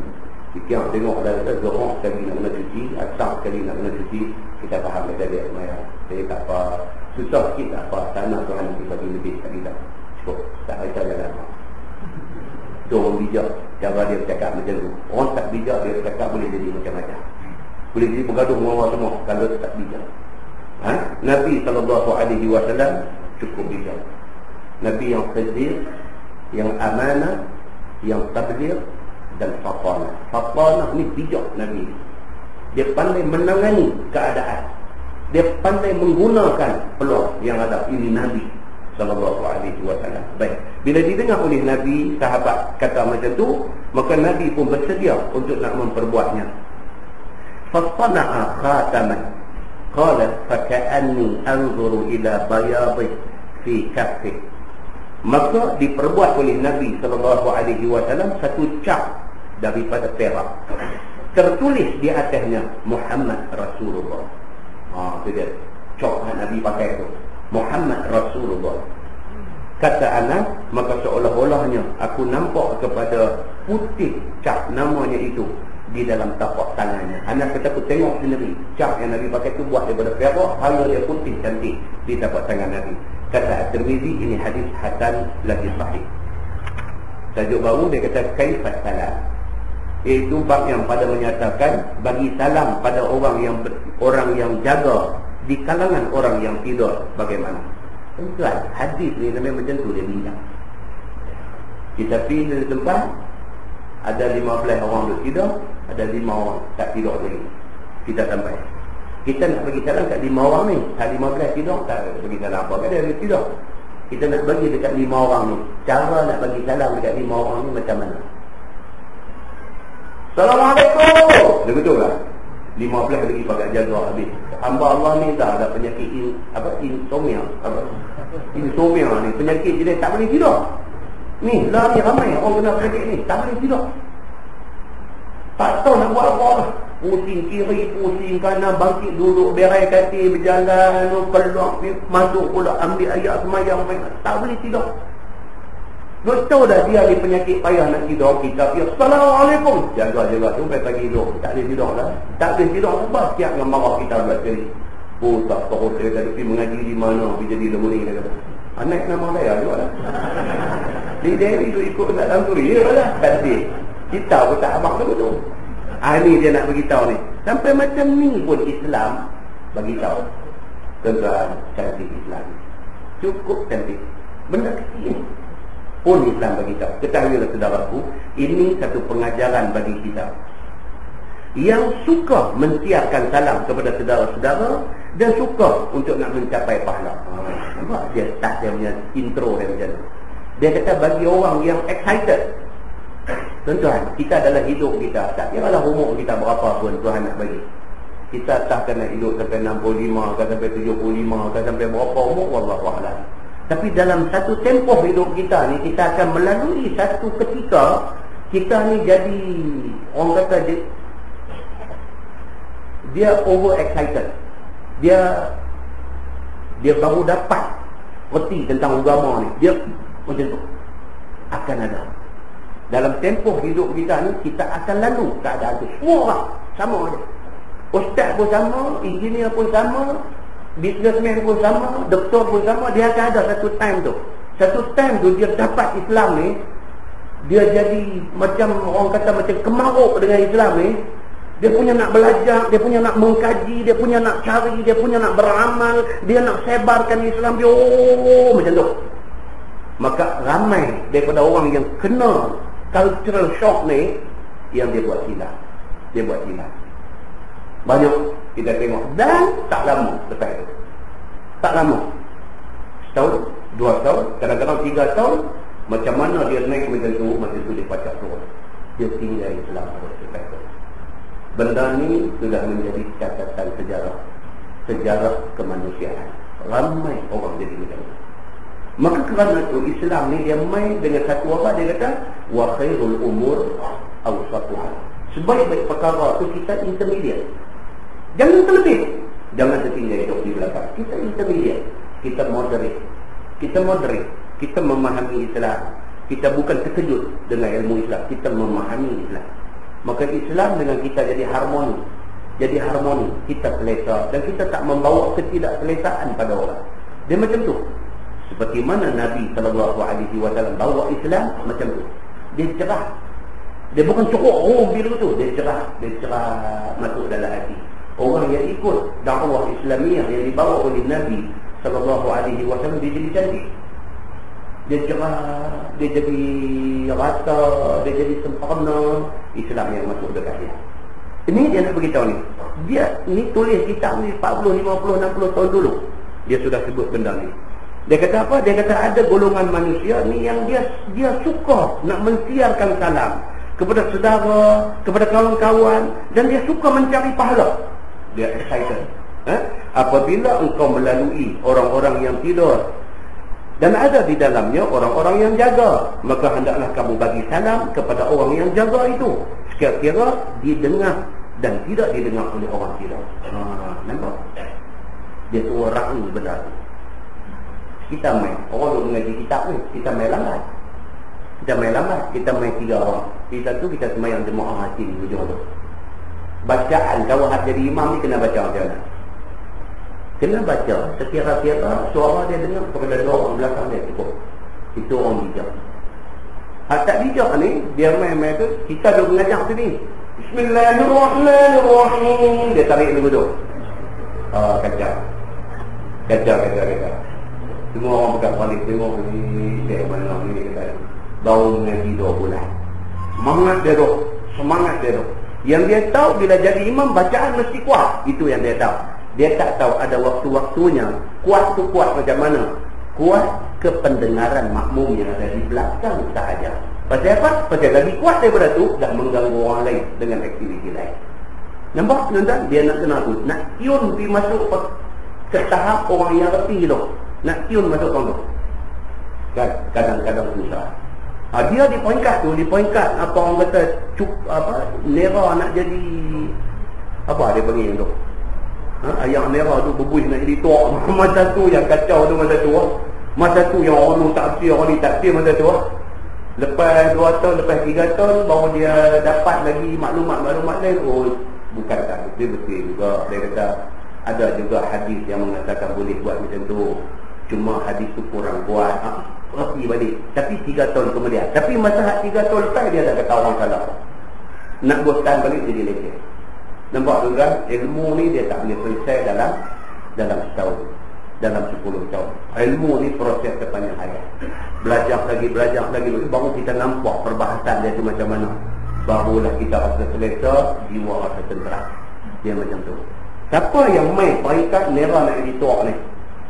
kita tengok dah kata Zohor sekali nak kena cuci, Asar sekali nak kena cuci. Kita faham kata dia semayang. Jadi tak apa, susah sikit tak apa, tak nak Tuhan nanti bagi lebih kat kita. Cukup, tak risau jalan. Itu orang bijak, cara dia bercakap macam tu. Orang tak bijak dia bercakap boleh jadi macam-macam. Boleh jadi bergaduh dengan orang semua kalau tak bijak. Nabi SAW cukup bijak. Nabi yang khizir, yang amanah, yang tabligh dan fatanah. Fatanah ni bijak Nabi. Dia pandai menangani keadaan. Dia pandai menggunakan peluang yang ada. Ini Nabi sallallahu alaihi wasallam. Baik. Bila didengar oleh Nabi, sahabat kata macam tu, maka Nabi pun bersedia untuk nak memperbuatnya. Fasana'a khataman. Qala faka'anni anzuru ila bayadhi fi kaffih. Maka diperbuat oleh Nabi sallallahu alaihi wasallam satu cap daripada perak. Tertulis di atasnya Muhammad Rasulullah. Itu dia. Cap Nabi pakai tu. Muhammad Rasulullah. Kata Anas, maka seolah-olahnya aku nampak kepada putih cap namanya itu di dalam tapak tangannya. Anas kata aku tengok sendiri cap yang Nabi pakai tu buat daripada perak, hanya dia putih cantik di tapak tangan Nabi. Kata At-Tirmizi, ini hadis hasan lagi sahih. Tajuk baru dia kata kaifat salam. Itu bab yang pada menyatakan bagi salam pada orang yang jaga di kalangan orang yang tidur bagaimana. Tuan, hadis ni namanya macam tu dia bincang. Kita pergi di tempat, ada 15 orang duduk tidur, ada 5 orang tak tidur lagi. Kita sampai. Kita nak bagi salam kat 5 orang ni, tak 15 tidur, tak bagi salam apa, kan dia tidur. Kita nak bagi dekat 5 orang ni. Cara nak bagi salam dekat 5 orang ni macam mana? Assalamualaikum. Dia betul lah. 15 lagi pakai jaga habis. Hamba Allah ni dah ada penyakit insomnia. Insomnia ni penyakit jadi tak boleh tidur. Ni lah ni ramai orang kena penyakit ni, tak boleh tidur. Tak tahu nak buat apa. Pusing kiri, pusing kanan, bangkit duduk, berai kaki, berjalan, peluang, masuk pula ambil ayat semayang, tak boleh tidur. Betul dah dia ada penyakit payah nak tidur, kita pergi Assalamualaikum, jaga-jaga sampai pagi tidur, tak boleh tidur lah. Tak boleh tidur sebab siap dengan marah kita buat sekali. Tak tahu saya kata pergi mengaji di mana, pergi jadi lemuri, dia kata anak nama saya juga lah. Dia itu ikut nak dalam turi, dia lah tadi. Kita pun tak abang tu betul. Ni dia nak beritahu ni. Sampai macam ni pun Islam beritahu. Tuan-tuan, cantik Islam. Cukup cantik. Benda kecil ni pun Islam beritahu. Ketahuilah saudaraku, ini satu pengajaran bagi kita yang suka mentiarkan salam kepada saudara-saudara dan suka untuk nak mencapai pahala. Nampak dia start dia punya intro dia macam tu. Dia kata bagi orang yang excited. Tuan-tuan, kita adalah hidup kita. Tak kiralah umur kita berapa pun Tuhan nak bagi. Kita tak kena hidup sampai 65, ke sampai 75, ke sampai berapa umur, wallahualam. Tapi dalam satu tempoh hidup kita ni, kita akan melalui satu ketika kita ni jadi, orang kata dia over excited. Dia baru dapat reti tentang agama ni. Dia macam tu. Akan ada. Dalam tempoh hidup kita ni, kita akan lalu keadaan tu. Semua orang sama aja. Ustaz pun sama, engineer pun sama, businessman pun sama, doktor pun sama. Dia akan ada satu time tu. Satu time tu dia dapat Islam ni, dia jadi macam orang kata macam kemaruk dengan Islam ni. Dia punya nak belajar, dia punya nak mengkaji, dia punya nak cari, dia punya nak beramal, dia nak sebarkan Islam dia. Macam tu. Maka ramai daripada orang yang kena cultural shock ni, yang dia buat silap. Dia buat silap. Banyak kita tengok. Dan tak lama lepas itu. Tak lama. Setahun, 2 tahun, kadang-kadang 3 tahun. Macam mana dia naik macam tu dia pacak turun. Dia tinggal Islam terus lepas itu. Benda ni sudah menjadi catatan sejarah. Sejarah kemanusiaan. Ramai orang jadi macam tu. Maka kerana itu Islam ni dia main dengan satu apa, dia kata wa khairul umur awsatuha. Sebaik-baik perkara tu kita intermediate. Jangan terlebih, jangan tertinggal hidup di belakang. Kita intermediate, kita moderate. Kita memahami Islam. Kita bukan terkejut dengan ilmu Islam, kita memahami Islam. Maka Islam dengan kita jadi harmoni. Kita selesa dan kita tak membawa ketidakselesaan pada orang. Dia macam tu. Seperti mana Nabi SAW bawa Islam macam tu. Dia cerah. Dia bukan cukup bila tu. Dia cerah masuk dalam hati. Orang yang ikut dakwah Islamiah yang dibawa oleh Nabi SAW, dia jadi cantik. Dia cerah, dia jadi rata, dia jadi sempurna. Islam yang masuk dekat dia. Ini dia nak beritahu ni. Dia ni tulis kitab ni 40, 50, 60 tahun dulu. Dia sudah sebut benda ni. Dia kata apa? Dia kata ada golongan manusia ni yang dia suka nak mensiarkan salam kepada saudara, kepada kawan-kawan, dan dia suka mencari pahala. Dia excited. Apabila engkau melalui orang-orang yang tidur dan ada di dalamnya orang-orang yang jaga, maka hendaklah kamu bagi salam kepada orang yang jaga itu, sekiranya didengar dan tidak didengar oleh orang tidur. Nampak? Dia tu orang ni benda tu. Kita main, orang duk mengaji kitab ni, kita main lambat. Kita main 3 orang. Kita tu kita semayang jemaah hati di hujung tu. Bacaan kalau hak jadi imam ni kena baca macam mana? Kena baca sekira-kira suara dia dengar kepada 2 orang belakang dia cukup. Itu orang bijak. Hak tak bijak ni, dia main-main tu, kita duk mengajar sini. Bismillahirrahmanirrahim. Dia tarik lagu tu. Kacau. Semua orang pegang balik, tengok ni, dia mana ni kata. Baru mengaji 2 bulan. Semangat dia tu. Yang dia tahu bila jadi imam bacaan mesti kuat. Itu yang dia tahu. Dia tak tahu ada waktu-waktunya. Kuat tu kuat macam mana? Kuat kependengaran makmum yang ada di belakang sahaja. Pasal apa? Pasal lagi kuat daripada tu dah mengganggu orang lain dengan aktiviti lain. Nampak tuan-tuan? Dia nak kenal tu. Nak tiun pergi masuk ke tahap orang yang reti tu. Nak tiun masuk tu. Kadang-kadang susah. Dia di poingkat apa orang kata nera nak jadi apa dia panggil tu. Ayam nera tu berbuih nak jadi tua. Masa tu yang kacau tu masa tu yang orang tak fir, orang ni tak fir masa tu. Lepas 2 tahun, lepas 3 tahun baru dia dapat lagi maklumat lain. Bukan tak betul juga. Dia kata ada juga hadis yang mengatakan boleh buat macam tu. Cuma hadis tu kurang kuat. Pergi balik. Tapi 3 tahun kemudian. Tapi masa 3 tahun lepas dia dah kata orang salah. Nak bosan balik jadi leceh. Nampak tu kan? Ilmu ni dia tak boleh selesai dalam setahun, dalam 10 tahun. Ilmu ni proses sepanjang hayat. Belajar lagi baru kita nampak perbahasan dia tu macam mana. Barulah kita rasa selesa, jiwa rasa tenteram. Dia macam tu. Siapa yang main parikat nera nak jadi tua ni,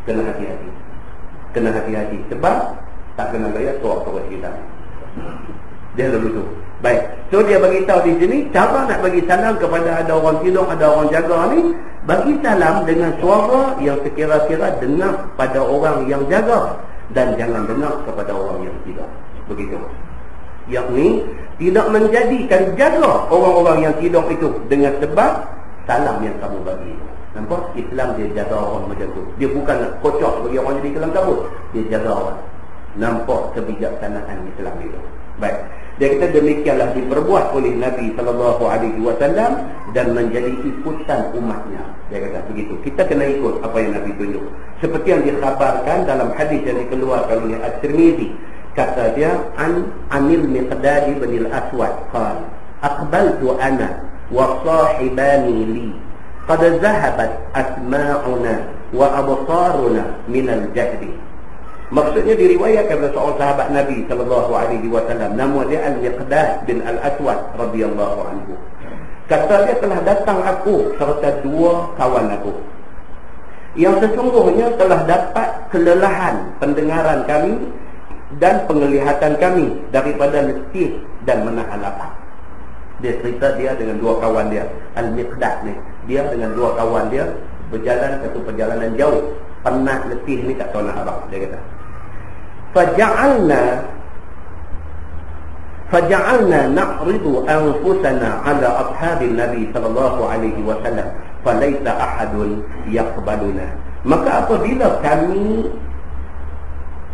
kena hati-hati. Sebab tak kena gaya tua terus kita. Dia lalu tu. Baik. So dia bagi tahu di sini cara nak bagi salam kepada ada orang tidur, ada orang jaga ni, bagi salam dengan suara yang sekira-kira dengar pada orang yang jaga dan jangan dengar kepada orang yang tidak. Begitu. Yakni tidak menjadikan jaga orang-orang yang tidur itu dengan sebab salam yang kamu bagi. Nampak? Islam dia jaga orang macam tu. Dia bukan nak kocok bagi orang jadi kelam kabut. Dia jaga orang. Nampak kebijaksanaan Islam itu. Baik. Dia kata demikianlah diperbuat oleh Nabi SAW dan menjadi ikutan umatnya. Dia kata begitu. Kita kena ikut apa yang Nabi tunjuk. Seperti yang dikhabarkan dalam hadis yang dikeluarkan oleh At-Tirmizi. Kata dia Anil Miqdad bin Al-Aswad qala aqbaltu ana wa sahibani li qad zahabat asma'una wa absaruna min al-jahdi. Maksudnya diriwayatkan oleh seorang sahabat Nabi SAW, nama dia Al-Miqdad bin Al-Aswad radhiyallahu anhu. Kata dia telah datang aku serta 2 kawan aku yang sesungguhnya telah dapat kelelahan pendengaran kami dan penglihatan kami daripada letih dan menahan lapar. Dia cerita dia dengan 2 kawan dia, Al-Miqdad ni. Dia dengan 2 kawan dia berjalan satu perjalanan jauh, penat letih ni tak tahu nak apa. Dia kata faja'alna na'ridu anfusana ala ashabil Nabi sallallahu alaihi wasallam falaysa ahadun yaqbaluna. Maka apabila kami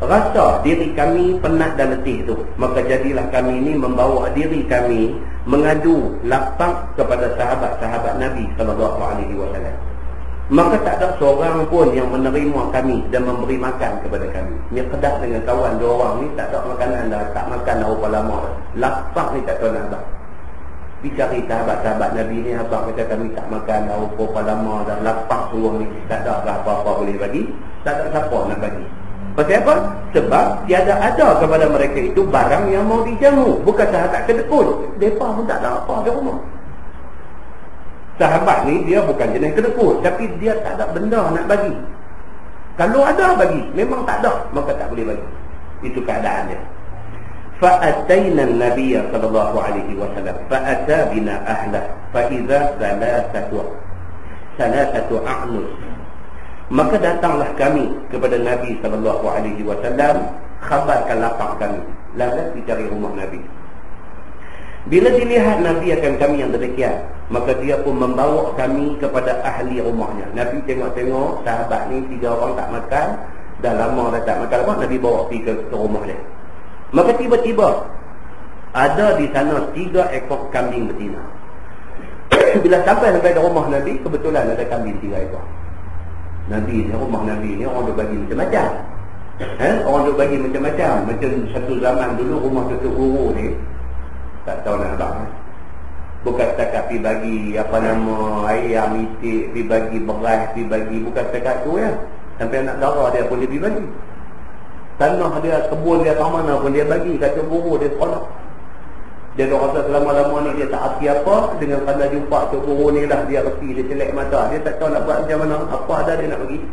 rasa diri kami penat dan letih tu, maka jadilah kami ini membawa diri kami mengadu lapang kepada sahabat-sahabat Nabi sallallahu alaihi wasallam. Maka tak ada seorang pun yang menerima kami dan memberi makan kepada kami. Miqdad dengan kawan 2 orang ni tak ada makanan dah, tak makan dah berapa lama. Lapang ni tak tahu nak apa. Dicari sahabat-sahabat Nabi ni, abang kata kami tak makan dah berapa lama dah, lapang suruh ni, tak ada apa-apa boleh bagi, tak ada siapa nak bagi. Pasal apa? Sebab tiada ada kepada mereka itu barang yang mau dijamu. Bukan sahabat kedekut. Mereka pun tak ada apa di rumah. Sahabat ni dia bukan jenis kedekut, tapi dia tak ada benda nak bagi. Kalau ada bagi, memang tak ada, maka tak boleh bagi. Itu keadaan dia. فأتينا النبي صلى الله عليه وسلم فأتى بنا أهله فإذا ثلاثة أعنس. Maka datanglah kami kepada Nabi sallallahu alaihi wasallam, khabarkan lapang kami, lalu dicari rumah Nabi. Bila dilihat Nabi akan kami yang demikian, maka dia pun membawa kami kepada ahli rumahnya. Nabi tengok-tengok sahabat ni 3 orang tak makan, dah lama dah tak makan apa, Nabi bawa pergi ke rumah dia. Maka tiba-tiba ada di sana 3 ekor kambing betina. Bila sampai ke rumah Nabi, kebetulan ada kambing 3 ekor. Nabi ni, rumah Nabi ni orang duk bagi macam-macam. Orang duk bagi macam-macam. Macam satu zaman dulu rumah Tutup Guru ni, tak tahu nak abang, bukan setakat pergi bagi apa nama ayam, itik, pergi bagi beras, pergi bagi, bukan setakat tu ya. Sampai anak dara dia pun dia pergi bagi. Tanah dia, kebun dia, tak mana pun dia bagi. Kata Guru dia sekolah. Dia rasa selama-lama ni dia tak arti apa. Dengan pandai jumpa Tok Guru ni lah, dia reti, dia celek mata. Dia tak tahu nak buat macam mana. Apa ada dia nak bagi.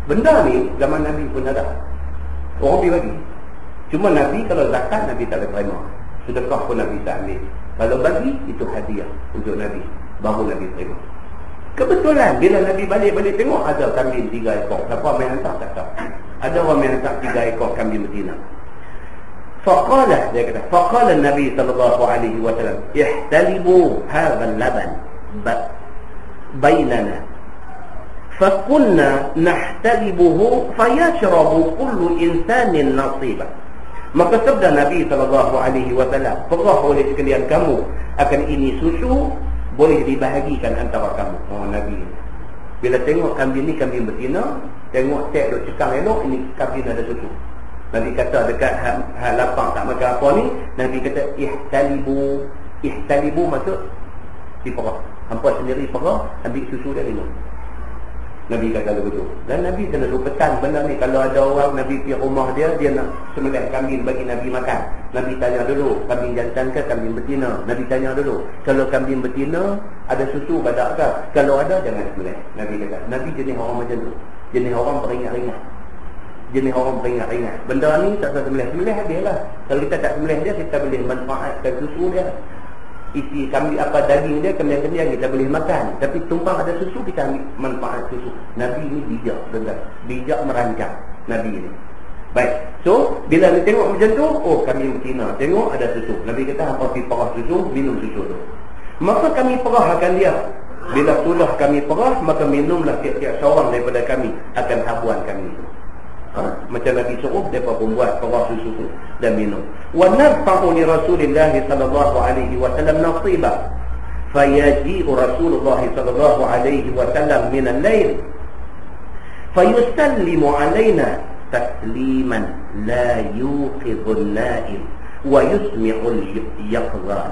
Benda ni zaman Nabi pun ada. Orang pergi bagi. Cuma Nabi kalau zakat, Nabi tak boleh terima. Sedekah pun Nabi tak ambil. Kalau bagi, itu hadiah untuk Nabi, baru Nabi terima. Kebetulan bila Nabi balik-balik tengok, ada kambing 3 ekor. Siapa main hantar tak tahu. Ada orang main hantar 3 ekor kambing betina. Faqala, dia kata, faqala Nabi sallallahu alaihi wasallam, ihtalibu hadha al-laban bainana. Fakunna nahtalibuhu fayashrabu kullu insanin nasiba. Maka sabda Nabi sallallahu alaihi wasallam, perah oleh sekalian kamu akan ini susu, boleh dibahagikan antara kamu. Oh Nabi, bila tengok kambing ni kambing betina, tengok cek duk cekang elok, ini kambing ada susu. Nabi kata dekat hal lapang tak makan apa ni, Nabi kata ihtalibu. Ihtalibu maksud diperah. Hampa sendiri perah, ambil susu dia minum. Nabi kata begitu. Dan Nabi kena pesan benda ni. Kalau ada orang Nabi pergi rumah dia, dia nak sembelih kambing bagi Nabi makan, Nabi tanya dulu, kambing jantan ke kambing betina? Nabi tanya dulu. Kalau kambing betina ada susu badak ke? Kalau ada, jangan sembelih. Nabi kata. Nabi jenis orang macam tu. Jenis orang beringat-ingat. Jenis orang beringat-ingat. Benda ni tak usah sembelih. Sembelih dia lah. Kalau kita tak sembelih dia, kita boleh manfaatkan susu dia. Isi kambing apa, daging dia, kembiang-kembiang kita boleh makan. Tapi tumpang ada susu, kita ambil manfaat susu. Nabi ni bijak, dengar. Bijak merancang Nabi ni. Baik. So, bila dia tengok macam tu, oh kambing betina, tengok ada susu. Nabi kata, hampa pergi perah susu, minum susu tu. Maka kami perahkan dia. Bila sudah kami perah, maka minumlah tiap-tiap seorang daripada kami akan habuan kami itu. Macam Nabi suruh, mereka pun buat perah susu tu dan minum. Wa narfa'u li Rasulillah sallallahu alaihi wasallam nasiba. Fayaji'u Rasulullah sallallahu alaihi wasallam min al-lail fayusallimu alaina tasliman la yuqidhu an-na'im wa yusmi'u al-yaqdhan.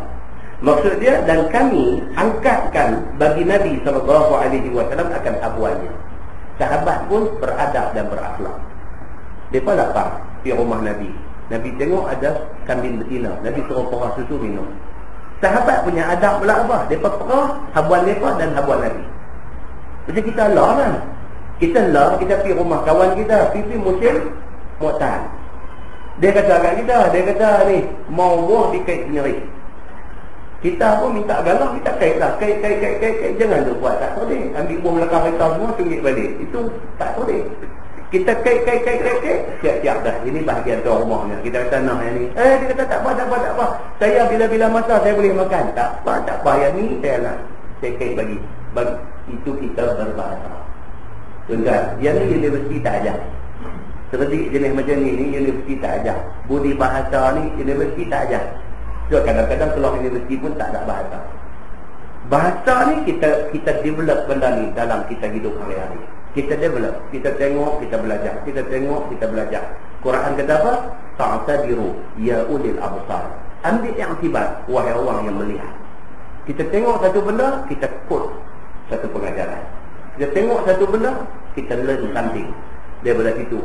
Maksud dia, dan kami angkatkan bagi Nabi sallallahu alaihi wasallam akan habuannya. Sahabat pun beradab dan berakhlak. Mereka lapar di rumah Nabi. Nabi tengok ada kambing betina, Nabi suruh perah susu minum. Sahabat punya adab pula apa? Mereka perah habuan mereka dan habuan Nabi. Macam kita lah kan. Kita pergi rumah kawan kita, pergi musim Mu'tan. Dia kata kat kita, dia kata ni, mau buah dikait sendiri. Kita pun minta galah, kita kait lah. Kait. Jangan tu buat, tak boleh. Ambil buah melakar kita semua, tunjuk balik. Itu tak boleh. Kita kait, siap-siap dah. Ini bahagian tuan rumahnya. Kita kata nah yang ni. Dia kata tak apa. Saya bila-bila masa saya boleh makan. Tak apa. Yang ni saya nak. Saya kait bagi. Itu kita berbahasa. Tuan-tuan, yang ni universiti tak ajar. Seperti jenis macam ni universiti tak ajar. Budi bahasa ni universiti tak ajar. So kadang-kadang keluar universiti pun tak ada bahasa. Bahasa ni kita develop benda ni dalam kita hidup hari-hari. Kita develop, kita tengok, kita belajar. Kita tengok, kita belajar. Quran kata apa? Ta'tabiru ya ulil absar. Ambil i'tibar wahai orang yang melihat. Kita tengok satu benda, kita quote satu pengajaran. Kita tengok satu benda, kita learn something daripada situ.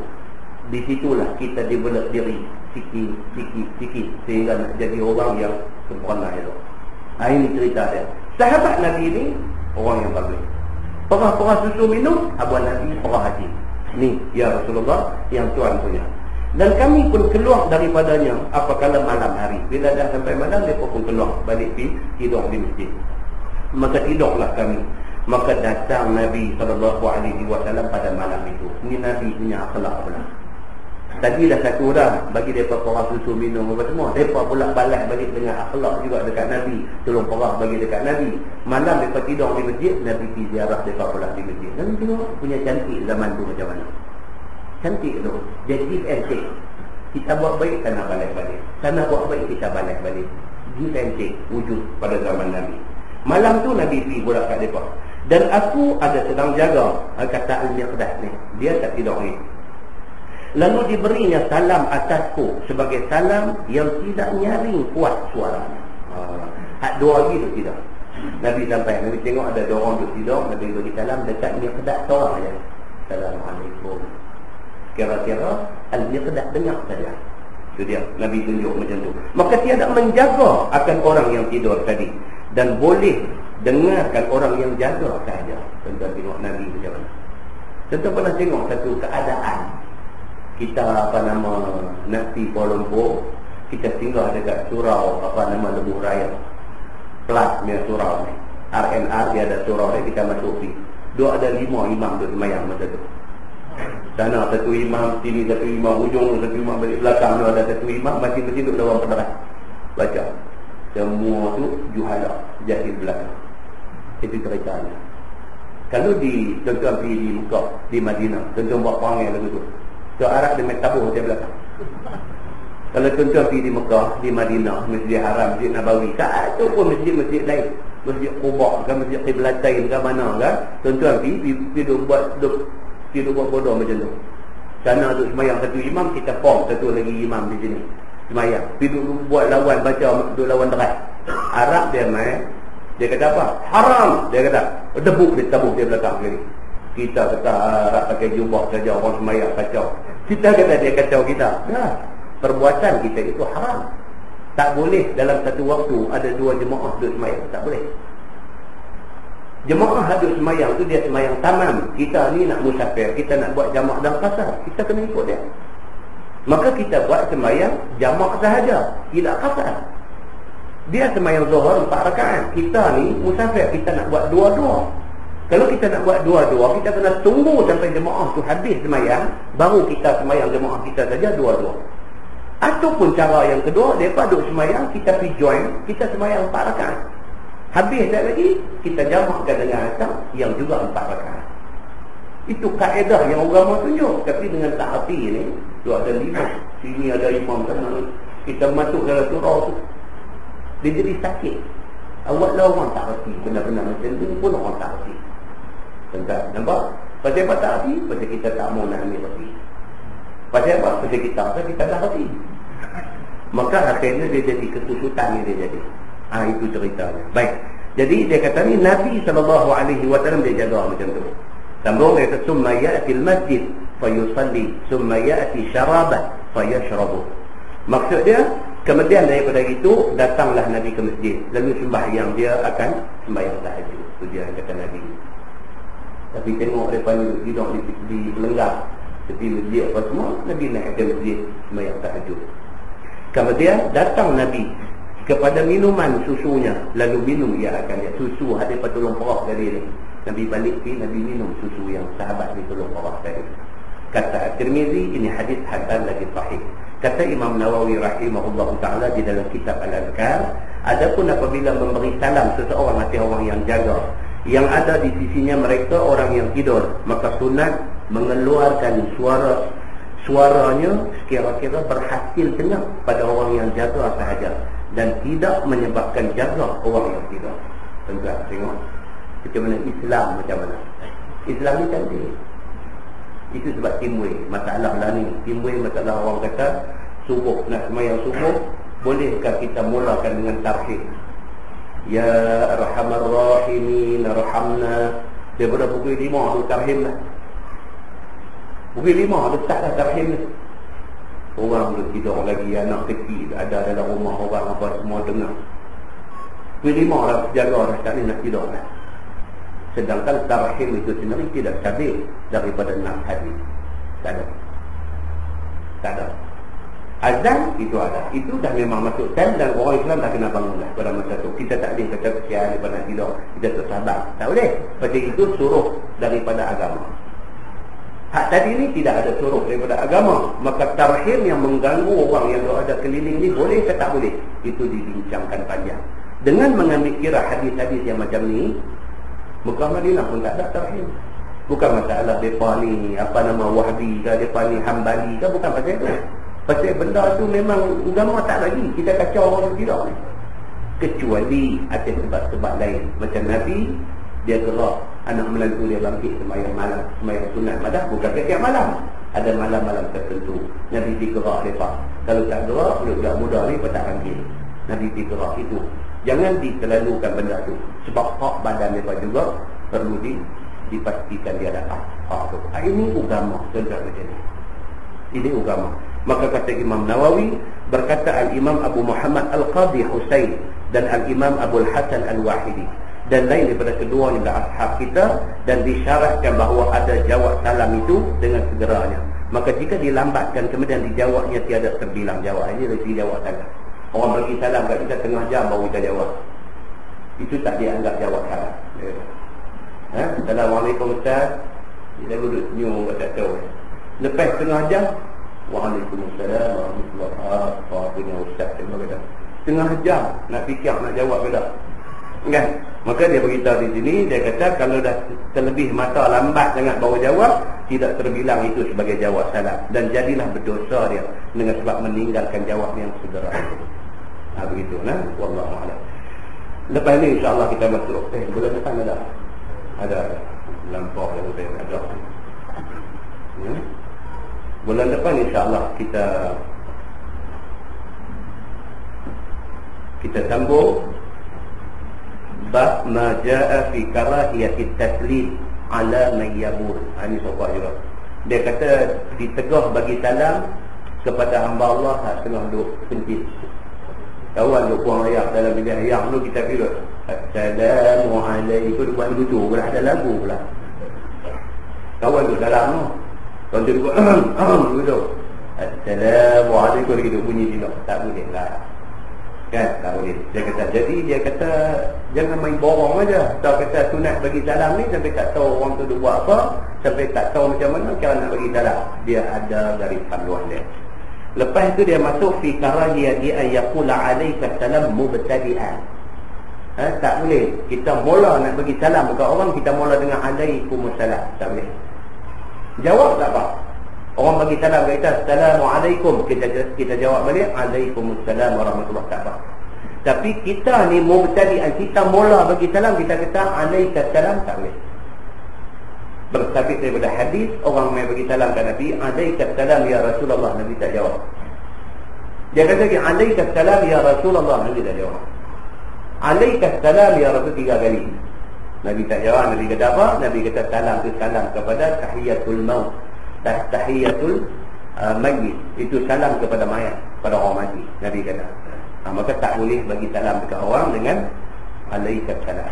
Di situlah kita develop diri sikit sehingga nak jadi orang yang sempurna itu. Ini cerita dia. Sahabat Nabi ni orang yang bagus. Perah-perah susu minum, abang Nabi perah haji. Ni ya Rasulullah yang tuan punya. Dan kami pun keluar daripadanya apakala malam hari. Bila dah sampai malam, mereka pun keluar balik tidur di masjid. Maka tidurlah kami. Maka datang Nabi SAW pada malam itu. Ini Nabi punya akhlak pula. Tadi dah satu dah bagi mereka perah susu minum apa semua. Mereka pula balas balik dengan akhlak juga dekat Nabi. Tolong perah bagi dekat Nabi. Malam mereka tidur di masjid, Nabi pergi ziarah mereka pula di masjid. Dan tengok punya cantik zaman tu macam mana. Cantik tu. Dia give and take. Kita buat baik, sana balas balik. Sana buat baik, kita balas balik. Give and take wujud pada zaman Nabi. Malam tu Nabi pergi pula kat mereka. Dan aku ada sedang jaga, kata Al-Miqdah ni. Dia tak tidur ni. Lalu diberinya salam atasku sebagai salam yang tidak nyaring kuat suaranya. Hak dua lagi tu tidak. Nabi sampai, Nabi tengok ada dua orang duduk tidur, Nabi bagi salam dekat Miqdah seorang je. Assalamualaikum. Kira-kira Al-Miqdah dengar saja. Itu dia, Nabi tunjuk macam tu. Maka tiada menjaga akan orang yang tidur tadi. Dan boleh dengarkan orang yang jaga sahaja. Tuan-tuan tengok Nabi macam mana. Tuan-tuan pernah tengok satu keadaan. Kita nak pergi Kuala Lumpur, kita singgah dekat surau Lebuh Raya. Plus punya surau ni. RNR dia ada surau dia, kita masuk pergi. Dia ada 5 imam duduk semayang masa tu. Sana satu imam, sini satu imam, ujung satu imam, balik belakang tu ada satu imam, masing-masing duduk dalam penderas. Baca. Semua tu juhala, jahil belakang. Itu ceritanya. Kalau di tuan-tuan pergi di Mekah, di Madinah, tuan-tuan buat perangai lagu tu. So Arab dia main tabuh di belakang. Kalau tuan-tuan pergi di Mekah, di Madinah, Masjid Haram, Masjid Nabawi, saat tu pun masjid-masjid lain, Masjid Quba kan, Masjid Qiblatain ke mana kan, tuan-tuan pergi buat bodoh macam tu. Sana tu semayang satu imam, kita form satu lagi imam di sini semayang. Pergi buat lawan, baca duk lawan derat. Arab dia main, dia kata apa? Haram, dia kata. Debuk dia tabuh dia belakang kiri. Kita kata Arab pakai jubah saja, orang semayang kacau. Kita kata dia kacau kita. Nah, perbuatan kita itu haram. Tak boleh dalam satu waktu ada 2 jemaah duduk semayang. Tak boleh. Jemaah duduk semayang tu dia semayang tamam. Kita ni nak musafir, kita nak buat jamak dan qasar, kita kena ikut dia. Maka kita buat semayang jamak sahaja, tidak qasar. Dia semayang zuhur 4 rakaat. Kita ni musafir, kita nak buat 2-2. Kalau kita nak buat 2-2, kita kena tunggu sampai jemaah tu habis semayang, baru kita semayang jemaah kita saja 2-2. Ataupun cara yang kedua, mereka duduk semayang, kita pergi join, kita semayang 4 rakaat. Habis dah lagi, kita jamakkan dengan asam yang juga 4 rakaat. Itu kaedah yang agama tunjuk. Tapi dengan tak hati ni, tu ada 5, sini ada imam sana, kita masuk dalam surau tu, dia jadi sakit. Awaklah orang tak hati, benar-benar macam tu pun orang tak hati. Tentang, nampak? Pasal apa tak hati? Pasal kita tak mau nak ambil hati. Pasal apa? Pasal kita tak hati. Maka akhirnya dia jadi ketusutan dia jadi. Itu ceritanya. Baik. Jadi dia kata ni Nabi SAW dia jaga macam tu. Sambung dia kata summa ya'til masjid fayusalli summa ya'ti syaraban fayashrabu. Maksud dia kemudian daripada itu datanglah Nabi ke masjid, lalu sembahyang dia akan sembahyang tahajud. Itu dia kata Nabi. Tapi tengok depan duduk di Lenggah tepi masjid apa semua, Nabi naik ke masjid sembahyang tahajud. Kemudian datang Nabi kepada minuman susunya, lalu minum ia akan dia. Susu ada patulung perah dari ni. Nabi balik pergi, Nabi minum susu yang sahabat ni tolong perah tadi. Kata Tirmizi, ini hadis hasan lagi sahih. Kata Imam Nawawi rahimahullah ta'ala di dalam kitab Al-Azkar, adapun apabila memberi salam seseorang atau orang yang jaga, yang ada di sisinya mereka orang yang tidur, maka sunat mengeluarkan suaranya sekira-kira berhasil dengar pada orang yang jaga sahaja, dan tidak menyebabkan jaga orang yang tidur. Tuan-tuan tengok macam mana Islam, macam mana Islam ni cantik. Itu sebab timbul masalah lah ni. Timbul masalah orang kata subuh, nak semayang subuh, bolehkah kita mulakan dengan tarhib? Ya Arhamar Rahimin Arhamna. Daripada pukul 5 tu tarhib lah. Pukul 5 letaklah tarhib ni. Orang tu tidur lagi, anak kecil ada dalam rumah orang apa semua dengar. Lima dah jaga dah tak boleh nak tidur dah. Sedangkan tarhim itu sendiri tidak sabit daripada 6 hadis. Tak ada. Azan itu ada. Itu dah memang masuk time dan orang Islam dah kena bangun dah pada masa tu. Kita tak boleh kata kesian daripada nak tidur, kita tak sabar. Tak boleh. Pasal itu suruh daripada agama. Hak tadi ni tidak ada suruh daripada agama. Maka tarhim yang mengganggu orang yang ada keliling ni boleh ke tak boleh? Itu dibincangkan panjang. Dengan mengambil kira hadis-hadis yang macam ni, Mekah Madinah pun tak ada tarhim. Bukan masalah mereka ni apa nama Wahbi ke, mereka ni Hambali ke, bukan pasal itu. Pasal benda tu memang agama tak bagi. Kita kacau orang tidak ni. Kecuali ada sebab-sebab lain. Macam Nabi, dia gerak anak menantu dia bangkit sembahyang malam, sembahyang sunat madah, bukan setiap malam. Ada malam-malam tertentu Nabi digerak mereka. Kalau tak gerak, budak muda ni pun tak bangkit. Nabi digerak itu. Jangan diterlalukan benda tu. Sebab hak badan mereka juga perlu dipastikan dia ada hak tu. Ini agama. Contoh macam ni. Ini agama. Maka kata Imam Nawawi, berkata Al-Imam Abu Muhammad Al-Qadhi Husain dan Al-Imam Abu Al-Hasan Al-Wahidi dan lain daripada kedua ni adalah ashab kita, dan disyaratkan bahawa ada jawab salam itu dengan segeranya. Maka jika dilambatkan kemudian dijawabnya tiada terbilang jawab. Ini resi jawab salam. Orang bagi salam kat kita tengah jam baru kita jawab. Itu tak dianggap jawab salam. Assalamualaikum Ustaz. Kita duduk senyum tak tahu. Lepas tengah jam, Waalaikumsalam warahmatullahi wabarakatuh. Ustaz terima kasih. Tengah jam nak fikir nak jawab ke tak? Kan? Maka dia beritahu di sini, dia kata kalau dah terlebih masa lambat sangat baru jawab, tidak terbilang itu sebagai jawab salam, dan jadilah berdosa dia dengan sebab meninggalkan jawab yang segera itu. Begitu nah, wallahu a'lam. Lepas ni insya-Allah kita masuk bulan depan ada lampau yang saya ada. Ya. Bulan depan insya-Allah kita sambung bab ma jaa fi karahiyatit taslim ala man yabur. Ini sobat juga. Dia kata ditegah bagi salam kepada hamba Allah tengah duduk penting. Kawan duk buang air dalam bilik air tu kita pilih Assalamualaikum, buat begitu pula, ada lagu pula. Kawan duk dalam tu. Kawan duk begitu. Assalamualaikum gitu bunyi dia. Tak boleh lah. Kan tak boleh. Dia kata jangan main borong aja. Tahu kata sunat bagi salam ni sampai tak tahu orang tu buat apa, sampai tak tahu macam mana cara nak bagi salam. Dia ada garis panduan dia. Lepas itu dia masuk fi karahiyati an yaqula alayka salam mubtadi'an. Tak boleh kita mula nak bagi salam dekat orang, kita mula dengan alaikumussalam. Tak boleh. Jawab tak apa. Orang bagi salam kat kita, Assalamualaikum, kita jawab balik, Alaikumussalam warahmatullahi wabarakatuh. Tapi kita ni mubtadi'an, kita mula bagi salam, kita kata Alaikassalam, tak boleh. Bersabit daripada hadis, orang mai bagi salam kat Nabi, Alaikassalam ya Rasulullah, Nabi tak jawab. Dia kata lagi, Alaikassalam ya Rasulullah, Nabi tak jawab. Alaikassalam ya Rasul 3 kali. Nabi tak jawab. Nabi kata apa? Nabi kata salam itu salam kepada tahiyatul maut, tahiyatul mayyit. Itu salam kepada mayat, pada orang mati. Nabi kata. Maka tak boleh bagi salam dekat orang dengan Alaikassalam.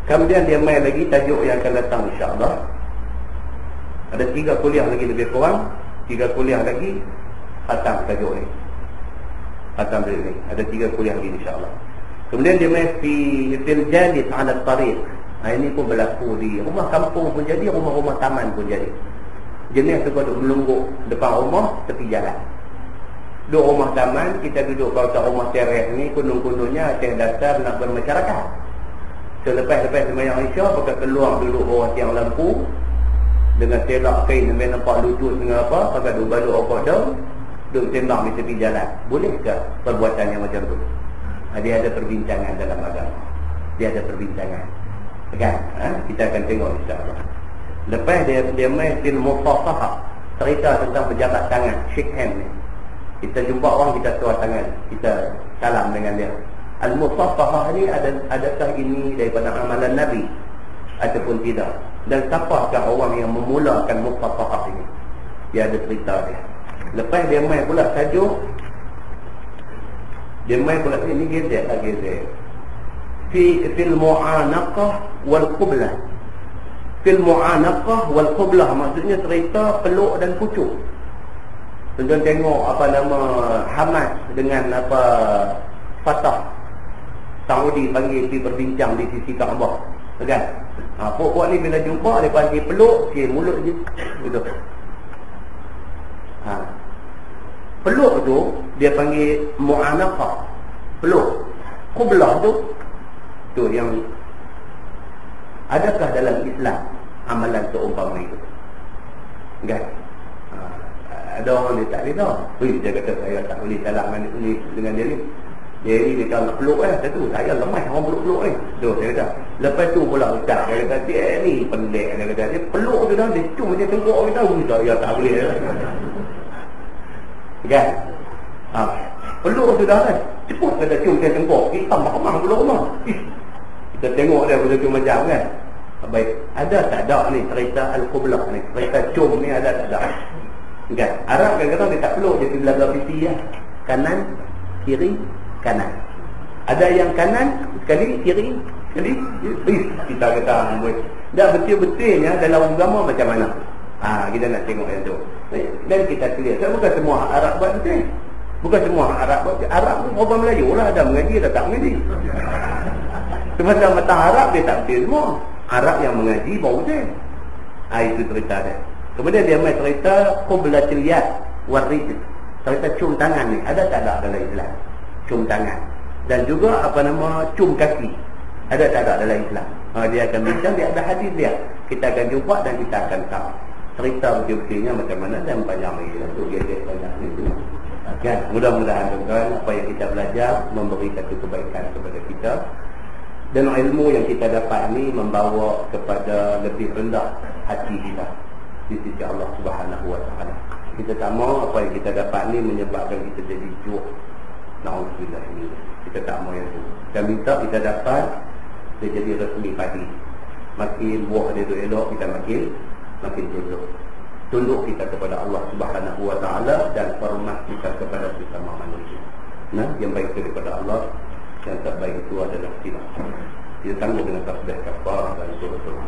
Kemudian dia main lagi tajuk yang akan datang insya-Allah. Ada 3 kuliah lagi lebih kurang, 3 kuliah lagi khatam tajuk ni. Khatam ni. Ada 3 kuliah lagi insya-Allah. Kemudian dia main fil jalis ala tariq. Ini pun berlaku di rumah kampung pun jadi, rumah-rumah taman pun jadi. Jenis tu duduk melungguk depan rumah tepi jalan. Duduk rumah taman, kita duduk kalau rumah teres ni, kundung-kundungnya atas dasar nak bermasyarakat. So lepas sembahyang Isya, pakai keluar duduk bawah tiang lampu dengan selak kain sampai nampak lutut dengan apa, pakai dua baluk okok daun, duduk tembak di tepi jalan. Bolehkah perbuatan yang macam tu? Dia ada perbincangan dalam agama. Dia ada perbincangan. Kan? Kita akan tengok insya-Allah. Lepas dia main fil mufasahah, cerita tentang berjabat tangan, shake hand ni. Kita jumpa orang, kita tuar tangan, kita salam dengan dia. Al-mufasahah ni adakah ini daripada amalan Nabi ataupun tidak? Dan siapakah orang yang memulakan mufasahah ini? Dia ada cerita dia. Lepas dia main pula tajuk Dia main pula ni gezek lah gezek. Fil mu'anaqah wal qublah. Fil mu'anaqah wal qublah maksudnya cerita peluk dan pucuk. Tuan-tuan tengok apa nama Hamas dengan apa Fatah Saudi panggil pergi berbincang di sisi Kaabah, kan? Puak-puak ni bila jumpa dia panggil peluk, dia mulut je gitu. Peluk tu dia panggil mu'anaqah, peluk. Qublah tu yang adakah dalam Islam amalan seumpama itu, kan? Ada orang dia tak reda. Dia kata saya tak boleh salam dengan dia ni. Dia ni dia nak peluk satu. Saya lemah orang peluk-peluk ni. Tu saya kata. Lepas tu pula ustaz dia kata dia ni pendek. Dia kata dia peluk tu dah dia cium macam tengkok kita. Saya tak boleh. Kan? Peluk tu dah kan. Cepat kata cium macam tengkok. Kita mahkamah peluk rumah. Kita tengok dia begitu macam kan. Baik. Ada tak ada ni cerita Al-Qublah ni. Cerita cium ni ada tak ada. Kan? Arab kadang-kadang dia tak peluk, dia belah-belah pipi ya. Kanan, kiri, kanan. Ada yang kanan, sekali, kiri, sekali. Kita kata, dah betul-betulnya dalam agama macam mana? Kita nak tengok yang tu. Dan kita clear. So, bukan semua Arab buat betul. Bukan semua Arab buat betul. Arab pun orang Melayu lah, ada mengaji, ada tak mengaji. Semasa mata Arab, dia tak betul semua. Arab yang mengaji, baru betul. Itu cerita dia. Kemudian dia main cerita qublatul yad warid. Cerita cium tangan ni ada tak ada dalam Islam? Cium tangan. Dan juga apa nama cium kaki. Ada tak ada dalam Islam? Dia akan bincang, dia ada hadis dia. Kita akan jumpa dan kita akan tahu cerita betul-betulnya macam mana dan banyak lagi lah. Tu gedek banyak ni. Kan? Mudah-mudahan tuan apa yang kita belajar memberi satu kebaikan kepada kita. Dan ilmu yang kita dapat ni membawa kepada lebih rendah hati kita di sisi Allah Subhanahu wa ta'ala. Kita tak mau apa yang kita dapat ni menyebabkan kita jadi juh. Na'udzubillah ini. Kita tak mau yang tu. Kita minta kita dapat dia jadi resmi padi. Makin buah dia tu elok, kita makin tunduk. Tunduk kita kepada Allah Subhanahu wa ta'ala dan hormat kita kepada sesama manusia. Yang baik itu daripada Allah, yang tak baik itu adalah silap. Kita tangguh dengan tasbih kafar dan surah.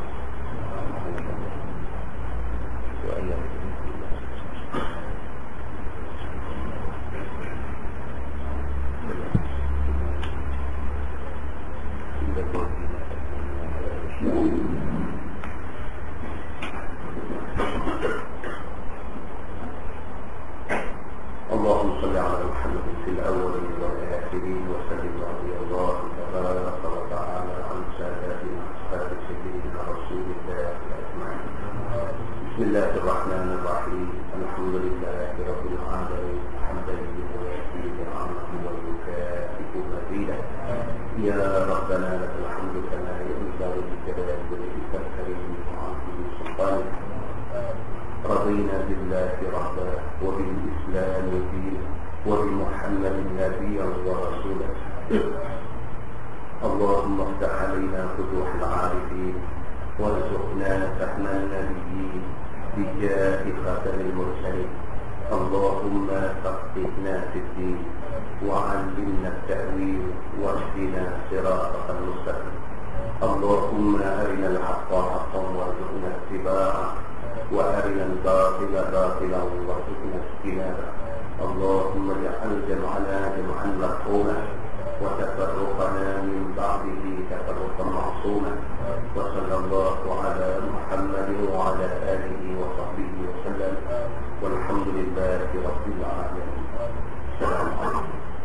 اللهم صل على محمد في الأولين والآخرين وسلم رضي الله تبارك وتعالى عن ساداتنا أصحاب سيدنا رسول الله أجمعين. بسم الله الرحمن الرحيم. الحمد لله رب العالمين حمدا يوافي نعمه ويكافئ مزيدا. يا ربنا لك الحمد كما ينبغي بجلال وجهك الكريم وعظيم سلطانك. رضينا بالله ربا وبالإسلام دينا وبمحمد نبيا ورسولا. اللهم افتح علينا فتوح العارفين وارزقنا فهم النبيين بجاه خاتم المرسلين. اللهم فقهنا في الدين وعلمنا التأويل واهدنا صراطك المستقيم. اللهم أرنا الحق حقا وارزقنا اتباعه وأرنا الباطل باطلا وارزقنا اجتنابه. اللهم اجعل جمعنا جمعا مرحوما وتفرقنا من بعده تفرقا معصوما. وصلى الله على محمد وعلى آله وصحبه وسلم والحمد لله رب العالمين. السلام عليكم.